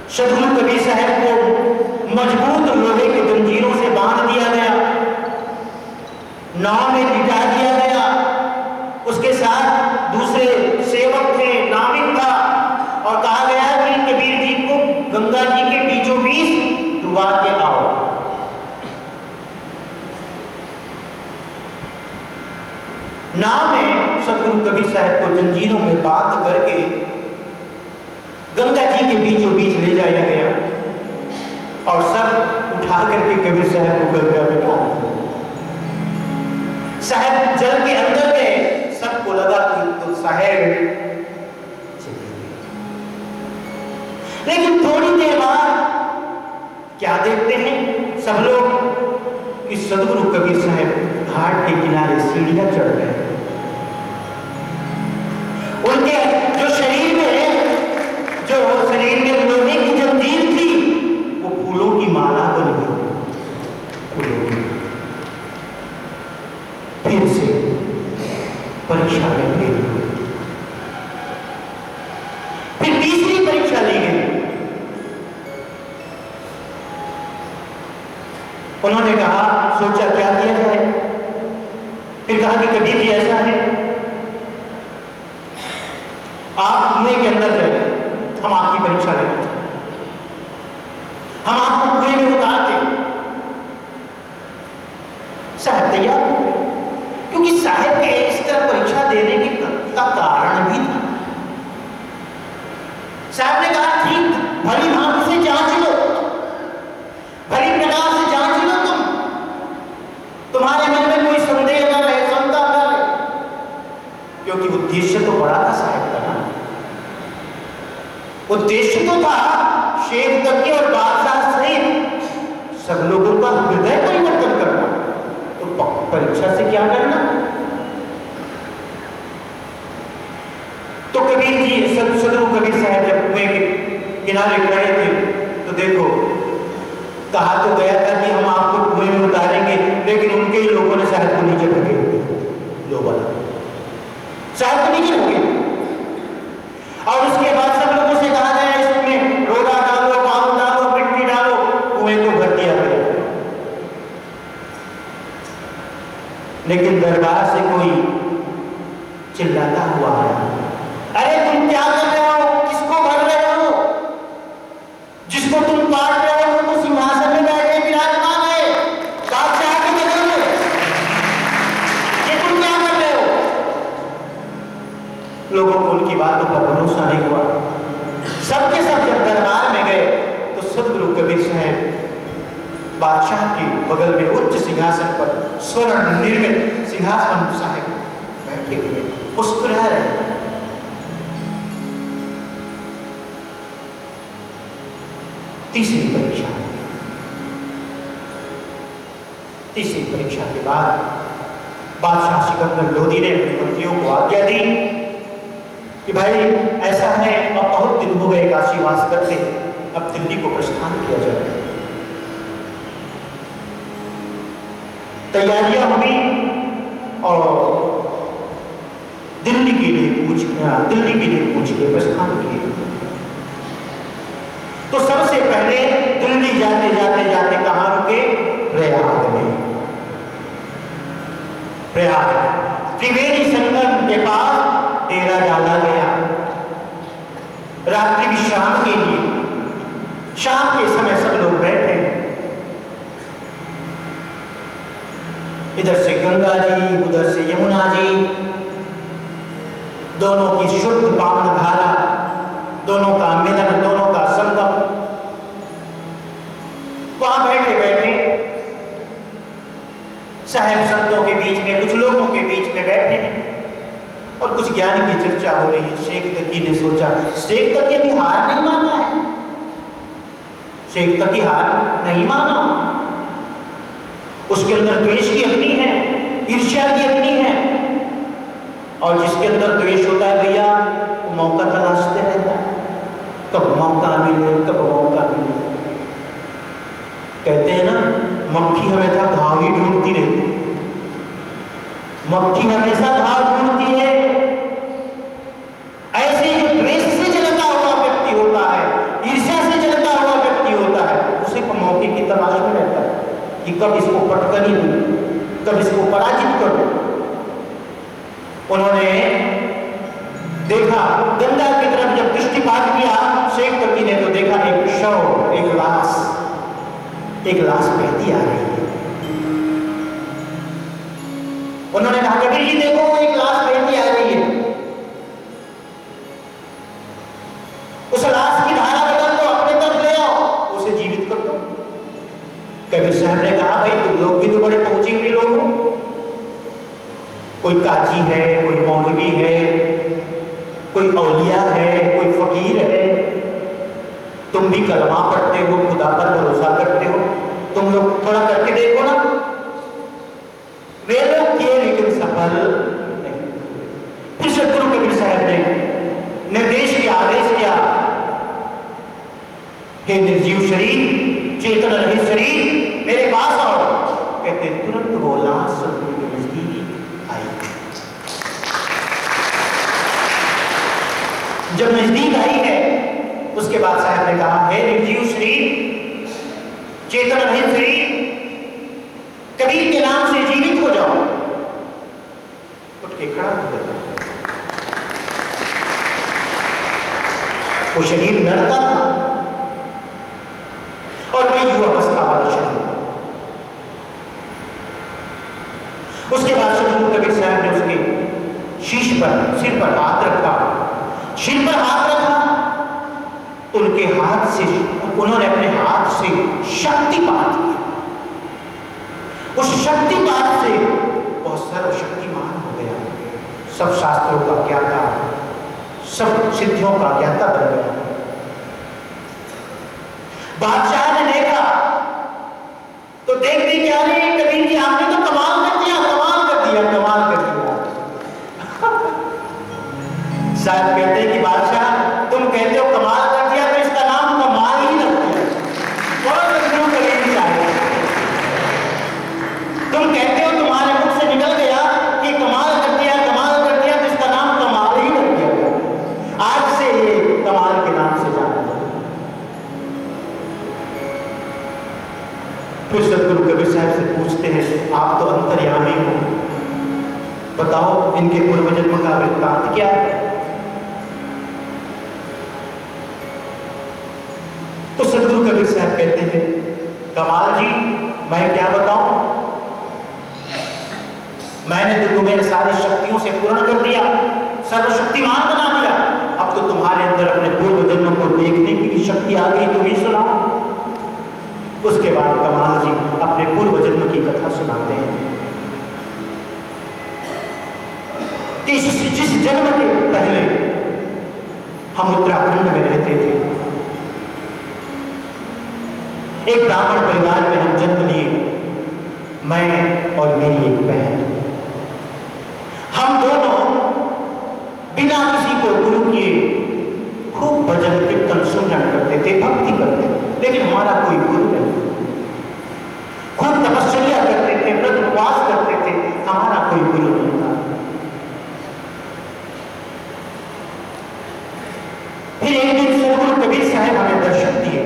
सदगुरु कबीर साहब को मजबूत लोहे के जंजीरों से बांध दिया गया, नाव में लिटा दिया गया। उसके साथ दूसरे सेवक थे, नाविक था, और कहा गया कि कबीर जी को गंगा जी के बीचों बीच डुबा के आओ। नाव में सदगुरु कबीर साहब को जंजीरों में बांध करके गंगा जी के बीचों बीच ले जाया गया, और सब उठा करके कबीर साहब को गंगा में डाल दिया। साहब जल के अंदर में सबको लगा कि तो साहब, लेकिन थोड़ी देर बाद क्या देखते हैं सब लोग कि सदगुरु कबीर साहब घाट के किनारे सीढ़ियां चढ़ रहे हैं। उनके जो शरीर में लोहे की जंजीर थी, वो फूलों की माला बन गई। फिर से परीक्षा में फेल हुए। फिर तीसरी परीक्षा ली गई। उन्होंने कहा, सोचा क्या किया जाए। फिर कहा कि कबीर जी ऐसा है, आप कुएं के अंदर रहे, हम आपकी परीक्षा लेंगे, हम आपको कुएं में उतारते। साहब तैयार, क्योंकि साहब के इस तरह परीक्षा देने का कारण भी था। साहब ने कहा, ठीक, भली भांति से जांच लो, भली प्रकार से जांच लो, तुम्हारे मन में कोई संदेह न रहे, शंका न रहे, क्योंकि उद्देश्य तो बड़ा था साहब का ना। उद्देश्य तो था शेख तकी और बादशाह सहित सब लोगों का हृदय परिवर्तन करना। तो परीक्षा से क्या करना? तो कबीर जी, सदगुरु कबीर साहब जब कुएं के किनारे खड़े थे, तो देखो, कहा तो गया था कि हम आपको कुएं में उतारेंगे, लेकिन उनके ही लोगों ने साहब को नीचे ढकेल दिया। साहब को नीचे ढकेल, और उसके बाद सब लोगों से कहा गया, इसमें रोड़ा डालो, पानी डालो, मिट्टी डालो, कुएं को भर दिया गया। लेकिन दरबार से कोई चिल्लाता हुआ आया, अरे तुम क्या कर रहे हो? किसको भर रहे हो? जिसको तुम काट रहे हो वो तो सिंहासन में बैठे विराजमान है, बादशाह के बगल में, ये तुम क्या कर रहे हो? लोगों को उनकी बातों पर भरोसा नहीं हुआ। सबके सब जब दरबार में गए, तो सदगुरु कबीर साहब बादशाह के बगल में उच्च सिंहासन पर, स्वर्ण निर्मित सिंहासन साहब बैठे हुए मुस्कुरा रहे। तीसरी परीक्षा के बाद बादशाह सिकंदर लोधी ने अपने मंत्रियों को आज्ञा दी कि भाई ऐसा है, अब बहुत दिन हो गए काशीवास करते, अब दिल्ली को प्रस्थान किया जाए। तैयारियां हुई और दिल्ली के लिए कूच के प्रस्थान किए। तो सबसे पहले दिल्ली जाते कहां रुके? प्रयाग में। प्रयाग त्रिवेणी संगम के पास डेरा डाला गया। रात्रि विश्राम के लिए शाम के समय सब लोग बैठे, इधर से गंगा जी, उधर से यमुना जी, दोनों की शुद्ध पावन धारा, दोनों का मिलन, दोनों का संगम। वहां बैठे बैठे साहेब संतों के बीच में, कुछ लोगों के बीच में बैठे हैं और कुछ ज्ञान की चर्चा हो रही है। शेख तकी ने सोचा, शेख तकी अभी हार नहीं माना है, शेख तक की हार नहीं माना। उसके अंदर द्वेष की अग्नि है, ईर्ष्या की अग्नि है, और जिसके अंदर द्वेष होता है भैया वो मौका तलाशते रहता है, कब मौका मिले कब मौका मिले। कहते हैं ना, मक्खी हमेशा घाव ही ढूंढती रहती है, मक्खी हमेशा घाव ढूंढती है। ऐसे जो द्वेष से जलता हुआ व्यक्ति होता है, ईर्ष्या से जलता हुआ व्यक्ति होता है, उसे मौके की तलाश में रहता है कि कब इसको पटकनी दूं, कब इसको पराजित करूं। उन्होंने देखा गंगा की तरफ जब दृष्टिपात किया, शेख तकी ने तो देखा एक शव, एक लाश बहती आ रही है। उन्होंने कहा कबीर जी देखो एक लाश बहती आ रही है, उस लाश की धारा बदल दो, अपने तरफ ले आओ, उसे जीवित कर दो। कबीर साहब ने कहा भाई तुम लोग भी तो बड़े पहुंचे हुए लोग हो, कोई काजी है, कोई मौलवी है, कोई औलिया है, कोई फकीर है, तुम भी कलमा पढ़ते हो, खुदा पर भरोसा करते हो, तुम लोग थोड़ा करके देखो ना। वे लोग किए लेकिन सफल नहीं। फिर सदगुरु कबीर साहब ने निर्देश किया, आदेश किया, हे निर्जीव शरीर, चेतन रहित शरीर मेरे पास आओ। कहते तुरंत वो लाश सदगुरु के नजदीक आई। जब नजदीक आई है उसके बाद साहब ने कहा, हे निर्जीव शरीर, चेतन रहित शरीर, कबीर के नाम से जीवित हो जाओ। उठ के खड़ा हो गया। वो शरीर लड़ता था और वही युवावस्था वाला शरीर। उसके बाद सदगुरु कबीर साहब ने उसके शीश पर, सिर पर हाथ रखा, सिर पर हाथ रखा, उनके हाथ से, उन्होंने अपने हाथ से शक्तिपात किया। उस शक्तिपात से बहुत सर्वशक्तिमान हो गया, सब शास्त्रों का ज्ञाता, सब सिद्धियों का ज्ञाता बन गया। बादशाह ने देखा तो देखते क्या नहीं, कबीर जी आपने तो कमाल कर दिया, कमाल कर दिया, कमाल कर दिया। शायद कहते हैं कि बादशाह तुम कहते हो कमाल कर दिया तो इसका नाम कमाल ही रख दिया। बहुत सदगुरु कबीर जी आए, तुम कहते हो तुम्हारे मुख से निकल गया कि कमाल कर दिया, कमाल कर दिया, तो इसका नाम कमाल ही रख दिया गया। आज से ये कमाल के नाम से जाना जाए। फिर सदगुरु कबीर साहब से पूछते हैं, आप तो अंतर्यामी हो, बताओ इनके पूर्व जन्म का वृत्तांत क्या है? तो सदगुरु कबीर साहब कहते हैं, कमाल जी मैं क्या बताऊं, मैंने तो तुम्हें सारी शक्तियों से पूर्ण कर दिया, सर्वशक्तिमान बना दिया, अब तो तुम्हारे अंदर अपने पूर्व जन्म को देखने की भी शक्ति आ गई, तुम ही सुनाओ। उसके बाद कमाल जी अपने पूर्व जन्म की कथा सुनाते हैं कि जिस जन्म के पहले हम उत्तराखंड में रहते थे, एक ब्राह्मण परिवार में हम जन्म लिए, मैं और मेरी एक बहन। हम दोनों बिना किसी को गुरु किए खूब भजन कीर्तन सुमरन करते थे, भक्ति करते थे, लेकिन हमारा कोई गुरु नहीं। खूब तपस्या करते थे, व्रत उपवास करते थे, हमारा कोई गुरु नहीं था। फिर एक दिन सदगुरु कबीर साहब हमें दर्शन दिए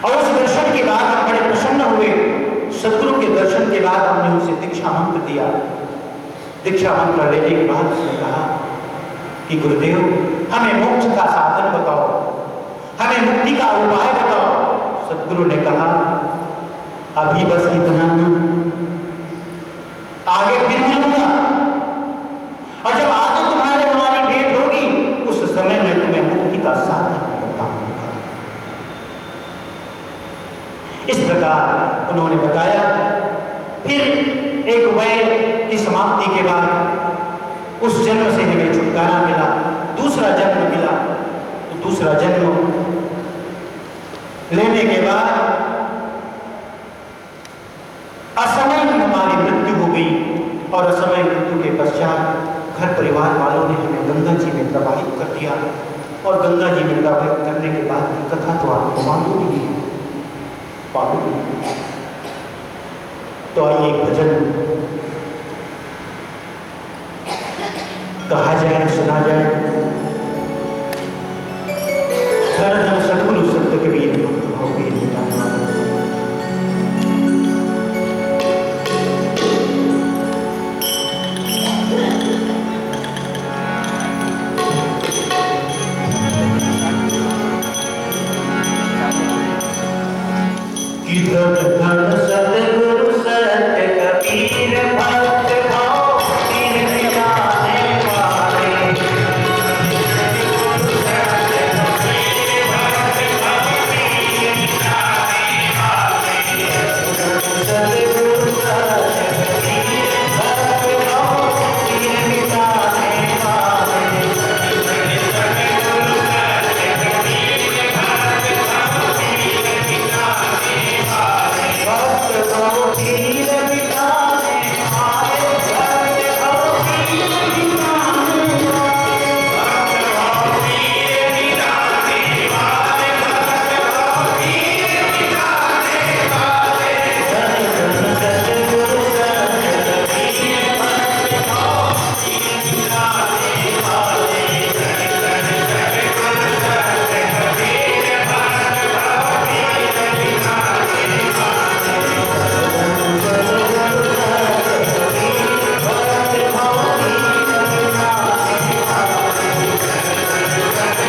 और उस दर्शन के बाद हम बड़े प्रसन्न हुए। सदगुरु के दर्शन के बाद हमने उसे दीक्षा मंत्र दिया। दीक्षा मंत्र लेने के बाद उसने कहा कि गुरुदेव हमें मोक्ष का साधन बताओ, हमें मुक्ति का उपाय बताओ। सदगुरु ने कहा अभी बस इतना, आगे फिर मिलूंगा, और जब आगे तुम्हारे हमारी भेंट होगी उस समय में तुम्हें मुक्ति का साधन बताऊंगा। इस प्रकार उन्होंने बताया। फिर एक वैर की समाप्ति के बाद उस जन्म से हमें छुटकारा मिला, दूसरा जन्म मिला। तो दूसरा जन्म लेने के बाद असमय हमारी मृत्यु हो गई और असमय मृत्यु के पश्चात घर परिवार वालों ने हमें गंगा जी में प्रवाहित कर दिया और गंगा जी में प्रवाहित करने के बाद की कथा तो आपको मालूम ही है। तो आइए भजन कहा जाए, सुना जाए। हरदम सद्गुरु संत कबीर भक्त भाव वीर मिटाने वाला। धन धन सद्गुरु संत कबीर भक्त भाव वीर मिटाने वाले। सद्गुरु संत कबीर भक्त भाव वीर मिटाने वाले। भक्त भाव वीर मिटाने वाले, भक्त भाव वीर मिटाने वाले, भक्त भाव वीर मिटाने वाले, भक्त भाव वीर मिटाने वाले। धन धन सद्गुरु संत कबीर भक्त भाव वीर मिटाने वाले। धन धन सद्गुरु संत कबीर भक्त भाव वीर मिटाने वाले।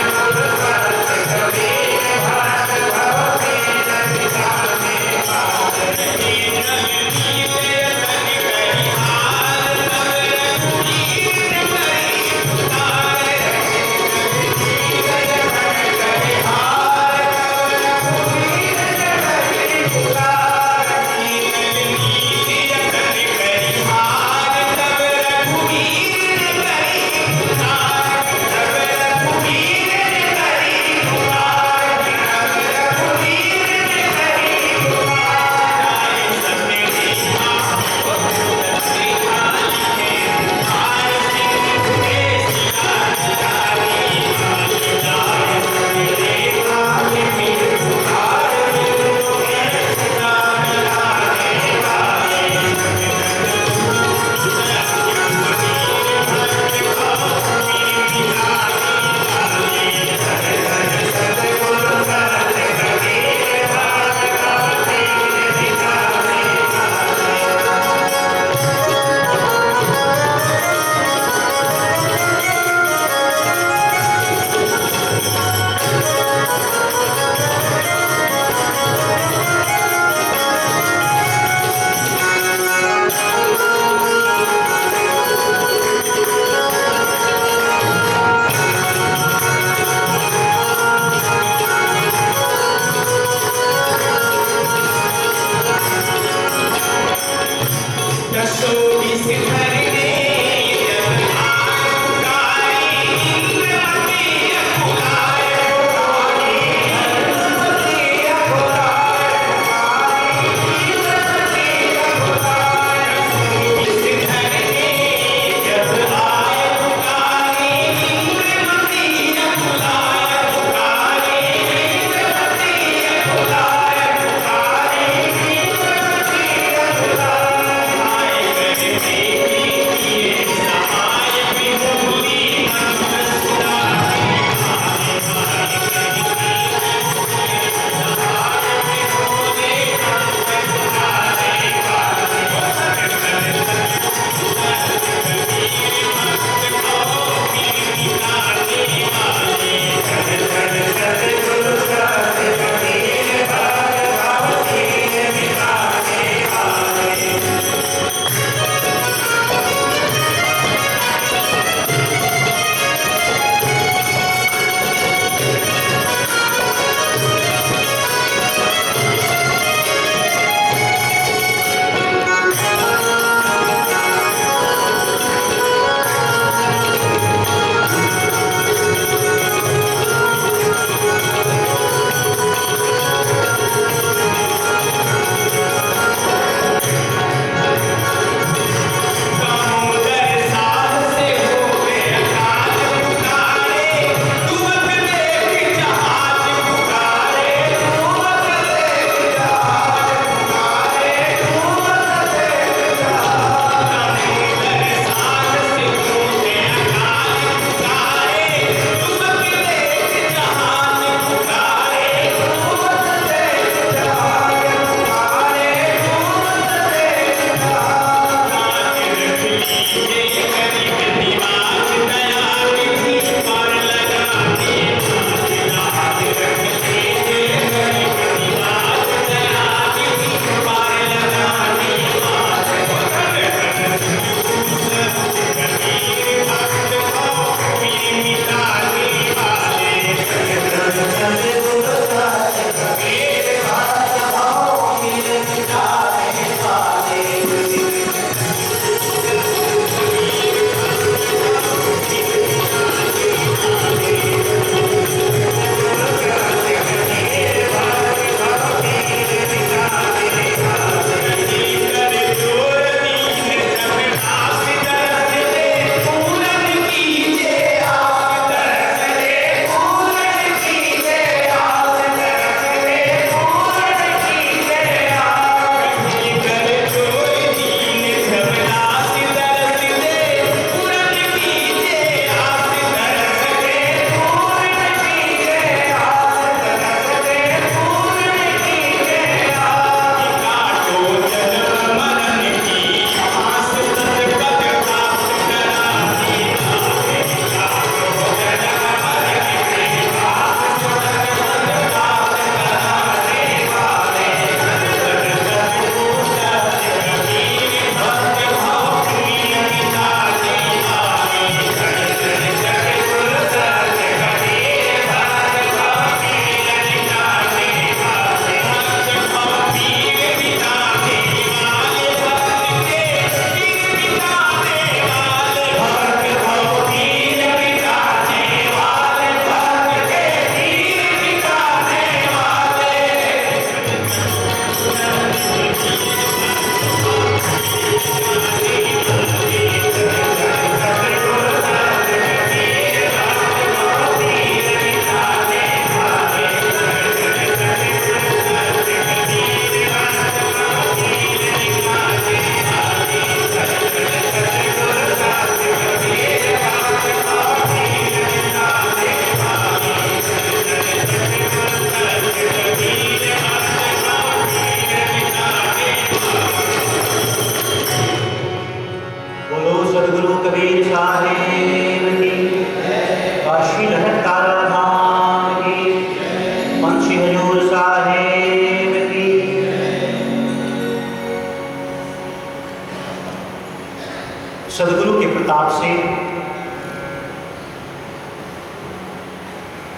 सदगुरु के प्रताप से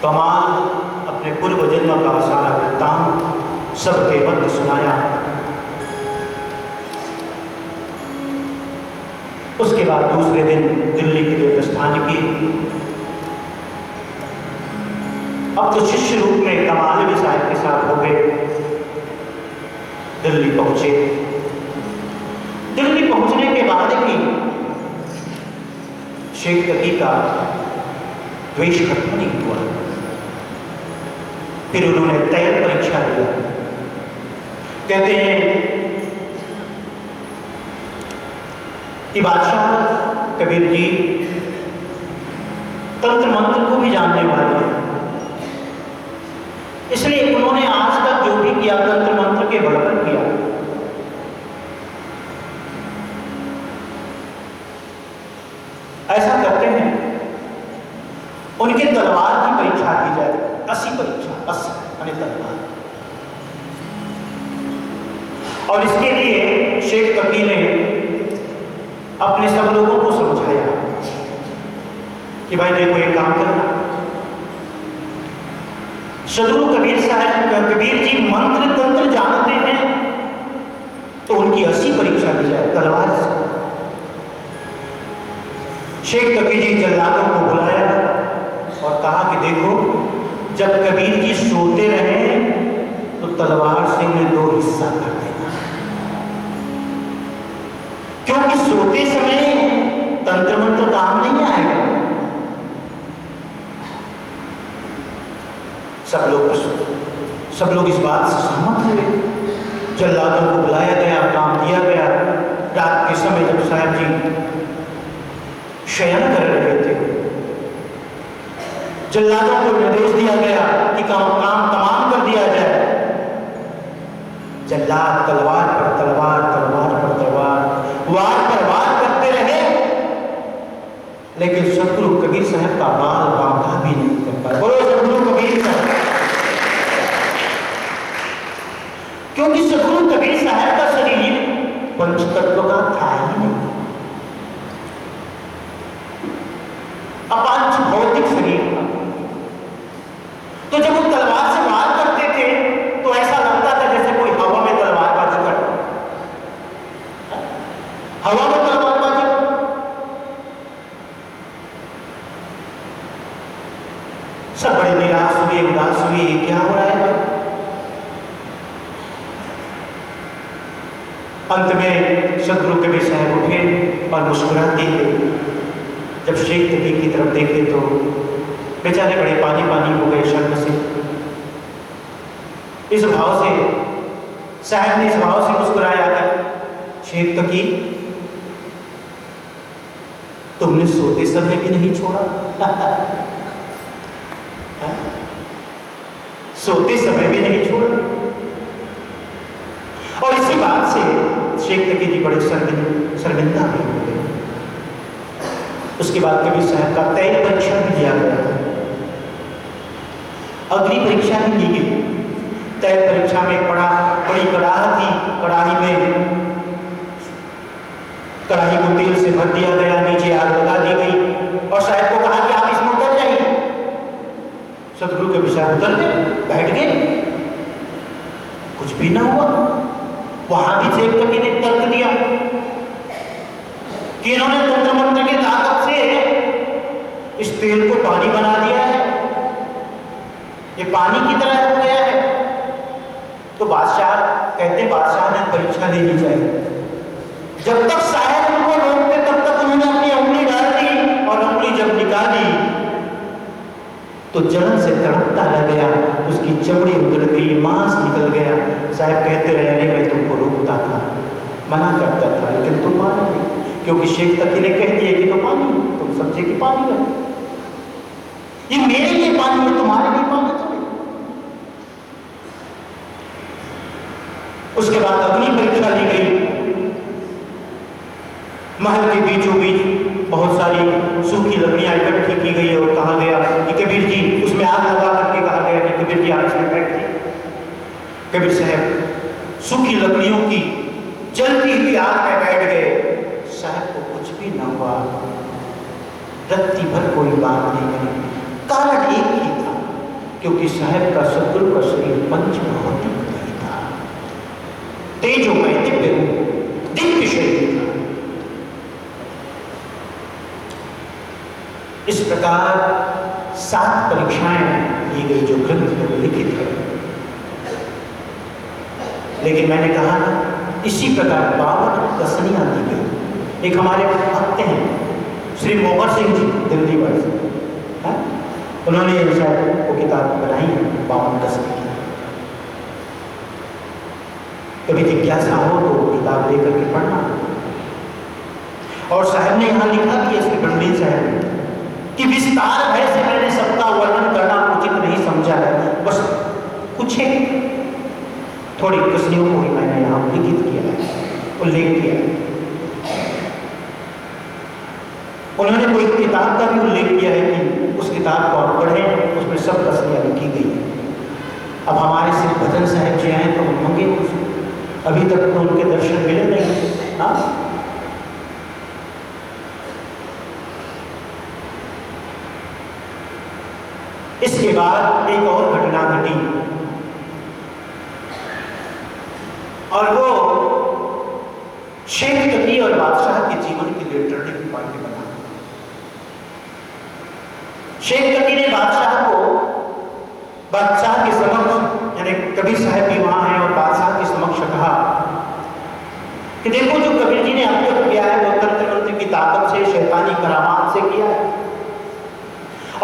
कमाल अपने पूर्व जन्म का सारा वृत्तांत सबके मध्य सुनाया। उसके बाद दूसरे दिन दिल्ली के लिए प्रस्थान की। अब तो शिष्य रूप में कमालवी साहब के साथ हो गए। दिल्ली पहुंचे। दिल्ली पहुंचने के बाद ही शेख तकी का द्वेष खत्म नहीं हुआ। फिर उन्होंने तय परीक्षा दिया। कहते हैं कि बादशाह कबीर जी तंत्र मंत्र को भी जानने वाले हैं, इसलिए उन्होंने आज तक जो भी किया तंत्र मंत्र के बल पर किया। ऐसा करते हैं उनके तलवार की परीक्षा की जाए। 80 परीक्षा, 80 यानी तलवार। और इसके लिए शेख तकी ने अपने सब लोगों को समझाया कि भाई देखो एक काम करना, सदगुरु कबीर साहब कबीर जी मंत्र तंत्र जानते हैं तो उनकी 80 परीक्षा की जाए तलवार से। शेख तकी जी जल्लादों को बुलाया और कहा कि देखो जब कबीर जी सोते रहे तो तलवार से उन्हें 2 हिस्सा कर देना, क्योंकि सोते समय तंत्र मंत्र काम नहीं आएगा। सब लोग इस बात से सहमत हुए। जल्लादों को बुलाया गया, काम दिया गया। रात के समय जब साहब जी शयन कर रहे थे, जल्लादों को निर्देश दिया गया कि काम तमाम कर दिया जाए। जल्लाद तलवार पर तलवार, तलवार पर तलवार, वार पर वार करते रहे, लेकिन सदगुरु कबीर साहब का बाल बांका भी नहीं कर पाए। बोलो सदगुरु कबीर साहब। क्योंकि सदगुरु कबीर साहब का शरीर पंचतत्व का था ही नहीं, अपांच भौतिक शरीर था। तो जब वो तलवार से वार करते थे तो ऐसा लगता था जैसे कोई हवा में तलवारबाजी कर, हवा में तलवारबाजी। सब बड़े निराश हुए, उदास हुए, क्या हो रहा है। अंत में सदगुरु कबीर साहब उठे और मुस्कुराते हुए जब शेख तकी की तरफ देखे तो बेचारे बड़े पानी पानी हो गए शर्म से। इस भाव से साहब ने इस भाव से मुस्कुराया कि शेख तकी तुमने सोते समय भी नहीं छोड़ा। सोते समय भी नहीं छोड़ा। और इसी बात से शेख तकी जी बड़े शर्मिंदा भी हो गए। उसके बाद कबीर साहब का तय परीक्षा भी दिया गया। अग्नि परीक्षा भी ली गई। तय परीक्षा में बड़ी कड़ाह थी। कड़ाही को तेल से भर दिया गया, नीचे आग लगा दी गई और साहब को कहा कि आप इसमें उतर जाइए। सदगुरु कबीर साहब उतर गए, बैठ गए, कुछ भी ना हुआ। वहां भी शेख तकी ने तर्क दिया कि इन्होंने तंत्र मंत्र की ताकत से इस तेल को पानी बना दिया है, ये पानी की तरह हो गया है। तो बादशाह कहते बादशाह ने परीक्षा लेनी चाहिए। जब तक साहब उनको रोकते तब तक उन्होंने अपनी उंगली डाल दी और उंगली जब निकाली तो जलन से तड़पता रह गया, उसकी चमड़ी उतर गई, मांस निकल गया। साहब कहते रहे नहीं मैं तुमको रोकता था, मना करता था, लेकिन तुम माने नहीं, क्योंकि शेख तकी ने कह दिया कि तो पानी, तुम समझे कि पानी है, ये मेरे लिए पानी है, तुम्हारे लिए पानी चले। उसके बाद अग्नि परीक्षा ली गई। महल के बीचों बीच बहुत सारी सूखी लकड़ियां इकट्ठी की गई और कहा गया कि कबीर जी, उसमें आग लगा करके कहा गया कि कबीर जी आग से बैठिए। कबीर साहब सूखी लकड़ियों की जलती हुई आग में बैठ गए। साहब को कुछ भी ना हुआ। रत्ती भर कोई बात नहीं करी। कारण एक ही था, क्योंकि साहब का सदगुरु का शरीर पंच भौतिक नहीं था, तेजोमय दिव्य रूप, दिव्य शरीर था। इस प्रकार 7 परीक्षाएं ली गई जो ग्रंथ में लिखित है। लेकिन मैंने कहा ना, इसी प्रकार 52 कसनियां दी गई। एक हमारे भक्त हैं श्री मोहर सिंह जी दिल्ली वाले, उन्होंने शायद वो किताब बनाई है 52 कसनी की। कभी जिज्ञासा हो तो किताब लेकर के पढ़ना। और साहब ने यहाँ लिखा कि श्री पंडित साहब कि विस्तार भय से मैंने सबका वर्णन करना उचित नहीं समझा है, बस कुछ थोड़ी कसनियों को ही मैंने यहाँ लिखित किया है, उल्लेख किया है। उन्होंने कोई किताब का भी उल्लेख किया है कि उस किताब को आप पढ़ें, उसमें सब कसनियाँ लिखी गई। अब हमारे श्री भजन साहब जी आए तो हम होंगे, अभी तक तो उनके दर्शन मिले नहीं। हाँ, इसके बाद एक और घटना घटी और वो शेख तकी और बादशाह के जीवन के लिए टर्निंग पॉइंट बना। शेख तकी ने बादशाह के समक्ष, यानी कबीर साहब भी वहां हैं, और बादशाह के समक्ष कहा कि देखो जो कबीर जी ने अब तक किया है वो तंत्र मंत्र की ताकत से, शैतानी करामात से किया है,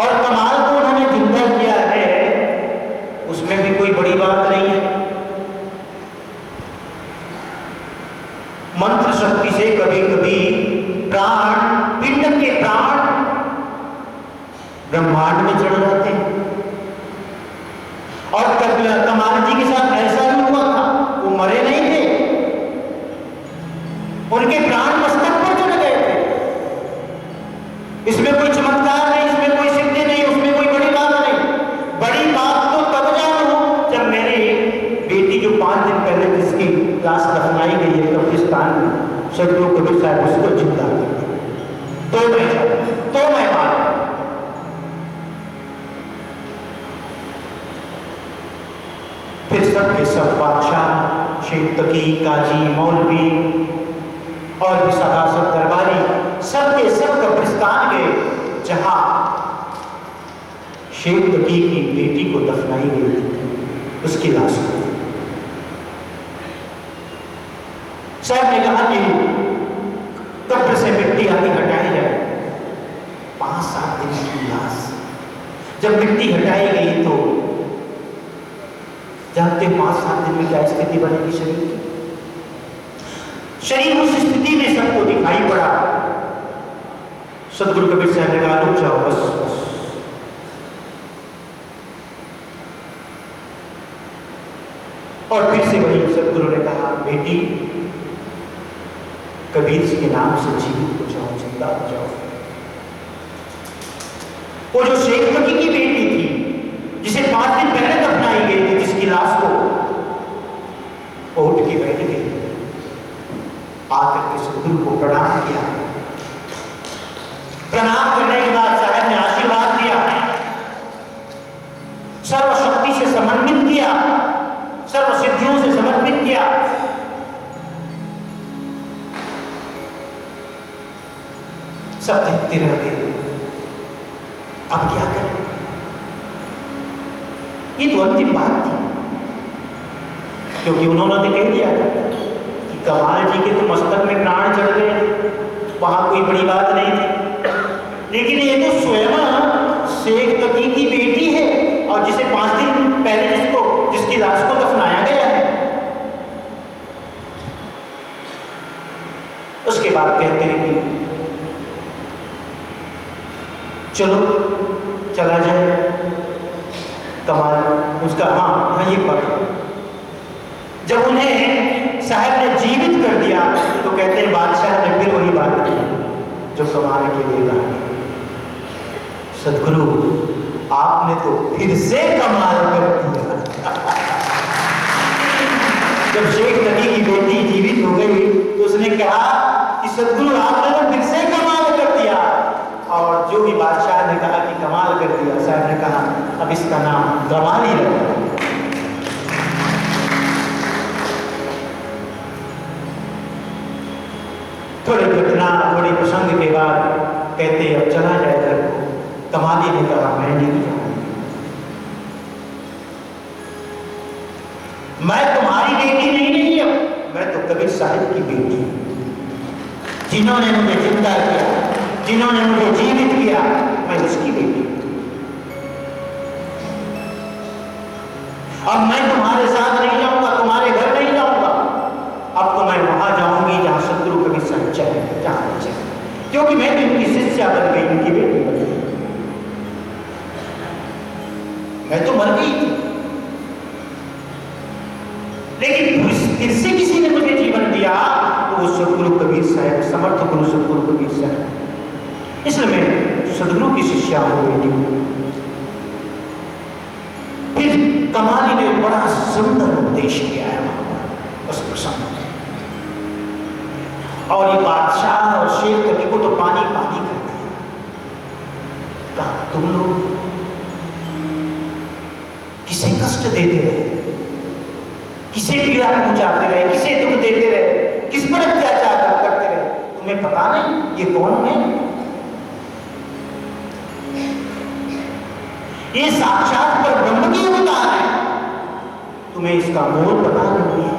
और कमाल को उन्होंने जिंदा किया है, उसमें भी कोई बड़ी बात नहीं है। मंत्र शक्ति से कभी कभी प्राण, पिंड के प्राण ब्रह्मांड में चढ़ जाते हैं। और कमाल जी के साथ ऐसा भी हुआ था, वो मरे नहीं थे, उनके प्राण मस्तक पर चढ़ गए थे। इसमें कोई चमत्कार नहीं, इसमें कोई सिद्धि नहीं, उसमें कोई बड़ी बात नहीं। बड़ी बात तो तब जानू जब मेरी बेटी जो 5 दिन पहले जिसकी लाश दफनाई गई है कब्रिस्तान में, सदगुरु कबीर साहब उसको जिंदा कर तो मैं मान। फिर सब के सब बादशाह, शेख तकी, काजी, मौलवी और भी सभासद दरबारी सबके सब कब्रिस्तान गए जहां शेख तकी की बेटी को दफनाई गई थी, उसकी लाश को। साहब ने कहा कि कब्र से मिट्टी आदि हटाई जाए। 5-7 दिन की लाश जब मिट्टी हटाई गई तो जानते 5-7 दिन में क्या स्थिति बनेगी शरीर की। शरीर उस स्थिति में सबको दिखाई पड़ा। सदगुरु कबीर साहब ने कहा रुक जाओ, बस। और फिर से वही सदगुरु ने कहा बेटी कबीर जी के नाम से जीवित हो जाओ, जिंदा हो जाओ। वो जो शेख तकी की बेटी थी जिसे 5 दिन पहले दफनाई गई थी, जिसकी लाश को उठ के बैठ गई, आकर के सदगुरु को प्रणाम किया। प्रणाम करने के बाद साहब ने आशीर्वाद दिया, सर्वशक्ति से समन्वित किया, सर्व सिद्धियों से समर्पित किया। सब देखते रह गए, अब क्या करें। ये तो अंतिम बात थी, क्योंकि उन्होंने तो कह दिया कि कमाल जी के तो मस्तक में प्राण चढ़ गए, वहां कोई बड़ी बात नहीं थी। लेकिन ये तो स्वयं शेख तकी की बेटी है, और जिसे 5 दिन पहले जिसकी लाश को दफनाया गया है। उसके बाद कहते हैं कि चलो चला जाए। कमाल उसका हाँ ये पता, जब उन्हें साहब ने जीवित कर दिया तो कहते हैं बादशाह ने फिर वही बात की जो कमाल के लिए कहा, सदगुरु आपने तो फिर से कमाल कर दिया। जब शेख तकी की बेटी जीवित हो गई तो उसने कहा कि सदगुरु आपने तो फिर से कमाल इसका नाम गवाली रखा। थोड़ी घटना थोड़ी प्रसंग के बाद कहते अब चला जाए घर को। कमाली ने कहा मैं नहीं जाऊंगी, मैं तुम्हारी बेटी नहीं अब मैं तो कबीर साहिब की बेटी हूं, जिन्होंने मुझे जिंदा किया, जिन्होंने मुझे जीवित किया, मैं उसकी बेटी हूं। अब मैं तुम्हारे साथ नहीं जाऊंगा, तुम्हारे घर नहीं जाऊंगा, अब तो मैं वहां जाऊंगी जहां सदगुरु कबीर साहिब चाहे, जहां चाहे, क्योंकि मैं तो इनकी शिष्या बन गई, इनकी बेटी बन गई। मैं तो मर गई थी, लेकिन फिर से किसी ने मुझे जीवन दिया, तो वो सदगुरु कबीर साहिब, समर्थ गुरु सदगुरु कबीर साहिब। इसलिए मैं सदगुरु की शिष्या हो बेटी हूं। फिर कमाली ने बड़ा सुंदर उपदेश किया है उस प्रसंग में, और ये बादशाह और शेर कवि को तो पानी पानी करते हैं। कहा तुम लोग किसे कष्ट देते रहे, किसे पीड़ा पहुंचाते रहे, किसे दुख देते रहे, किस पर अत्याचार करते रहे, तुम्हें पता नहीं ये कौन है? ये साक्षात पर ब्रह्म की अवतार है, तुम्हें इसका मोल पता नहीं है।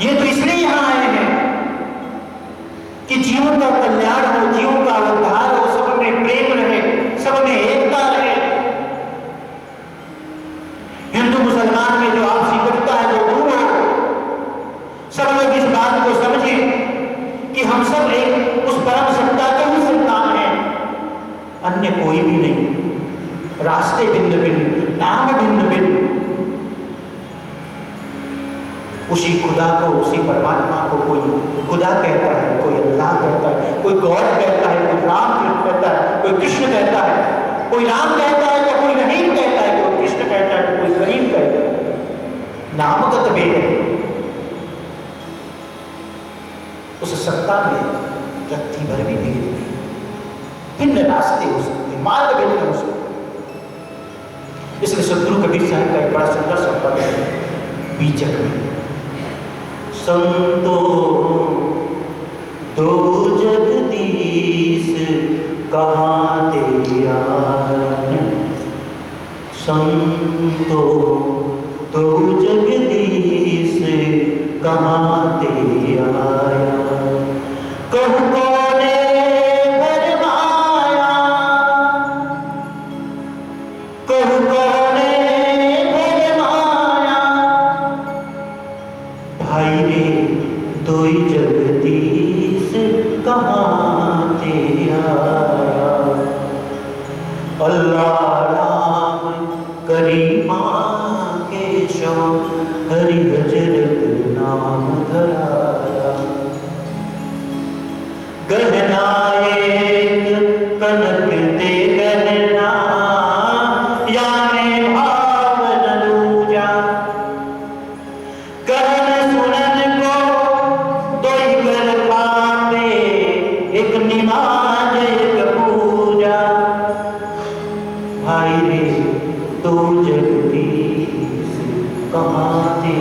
ये तो इसलिए यहां आए हैं कि जीवन का कल्याण हो, जीवन का उद्धार हो, सब में प्रेम रहे, सब में एकता रहे। हिंदू मुसलमान में जो आपसी कटुता है वो दूर हो, सब लोग इस बात को समझें कि हम सब एक उस परम सत्ता के ही संतान हैं, अन्य कोई भी नहीं। रास्ते भिन्न भिन्न, नाम भिन्न भिन्न, उसी खुदा को, उसी परमात्मा को कोई खुदा कहता है, कोई अल्लाह कहता है, कोई गॉड कहता है, कोई राम कहता है, कोई कृष्ण कहता है, कोई राम कहता है तो कोई रहीम कहता है, कोई कृष्ण कहता है तो कोई करीम कहता है। नामगत भेद है। उस सत्ता में रत्ती भर भी भेद नहीं, भिन्न रास्ते हो सकते, मार्ग भिन्न हो सकते। इसलिए सदगुरु कबीर साहब का एक बड़ा सुंदर संपद है बीचक में, संतो दो जगदीश कहाँ ते आए, संतो दो जगदीश कहाँ ते आया, कहु कोने भरमाया, कहु कोने भरमाया, भाई रे दोई जगदीश कहाँ ते आया, अल्लाह राम करीमा केशव हरि हजरत नाम धराया, गहना एक कनक दे गहना, याने भाव न लूजा, कहन सुनन को दोई कर पावे, एक निमाज एक पूजा, भाई रे दो जगदीश कहाँ ते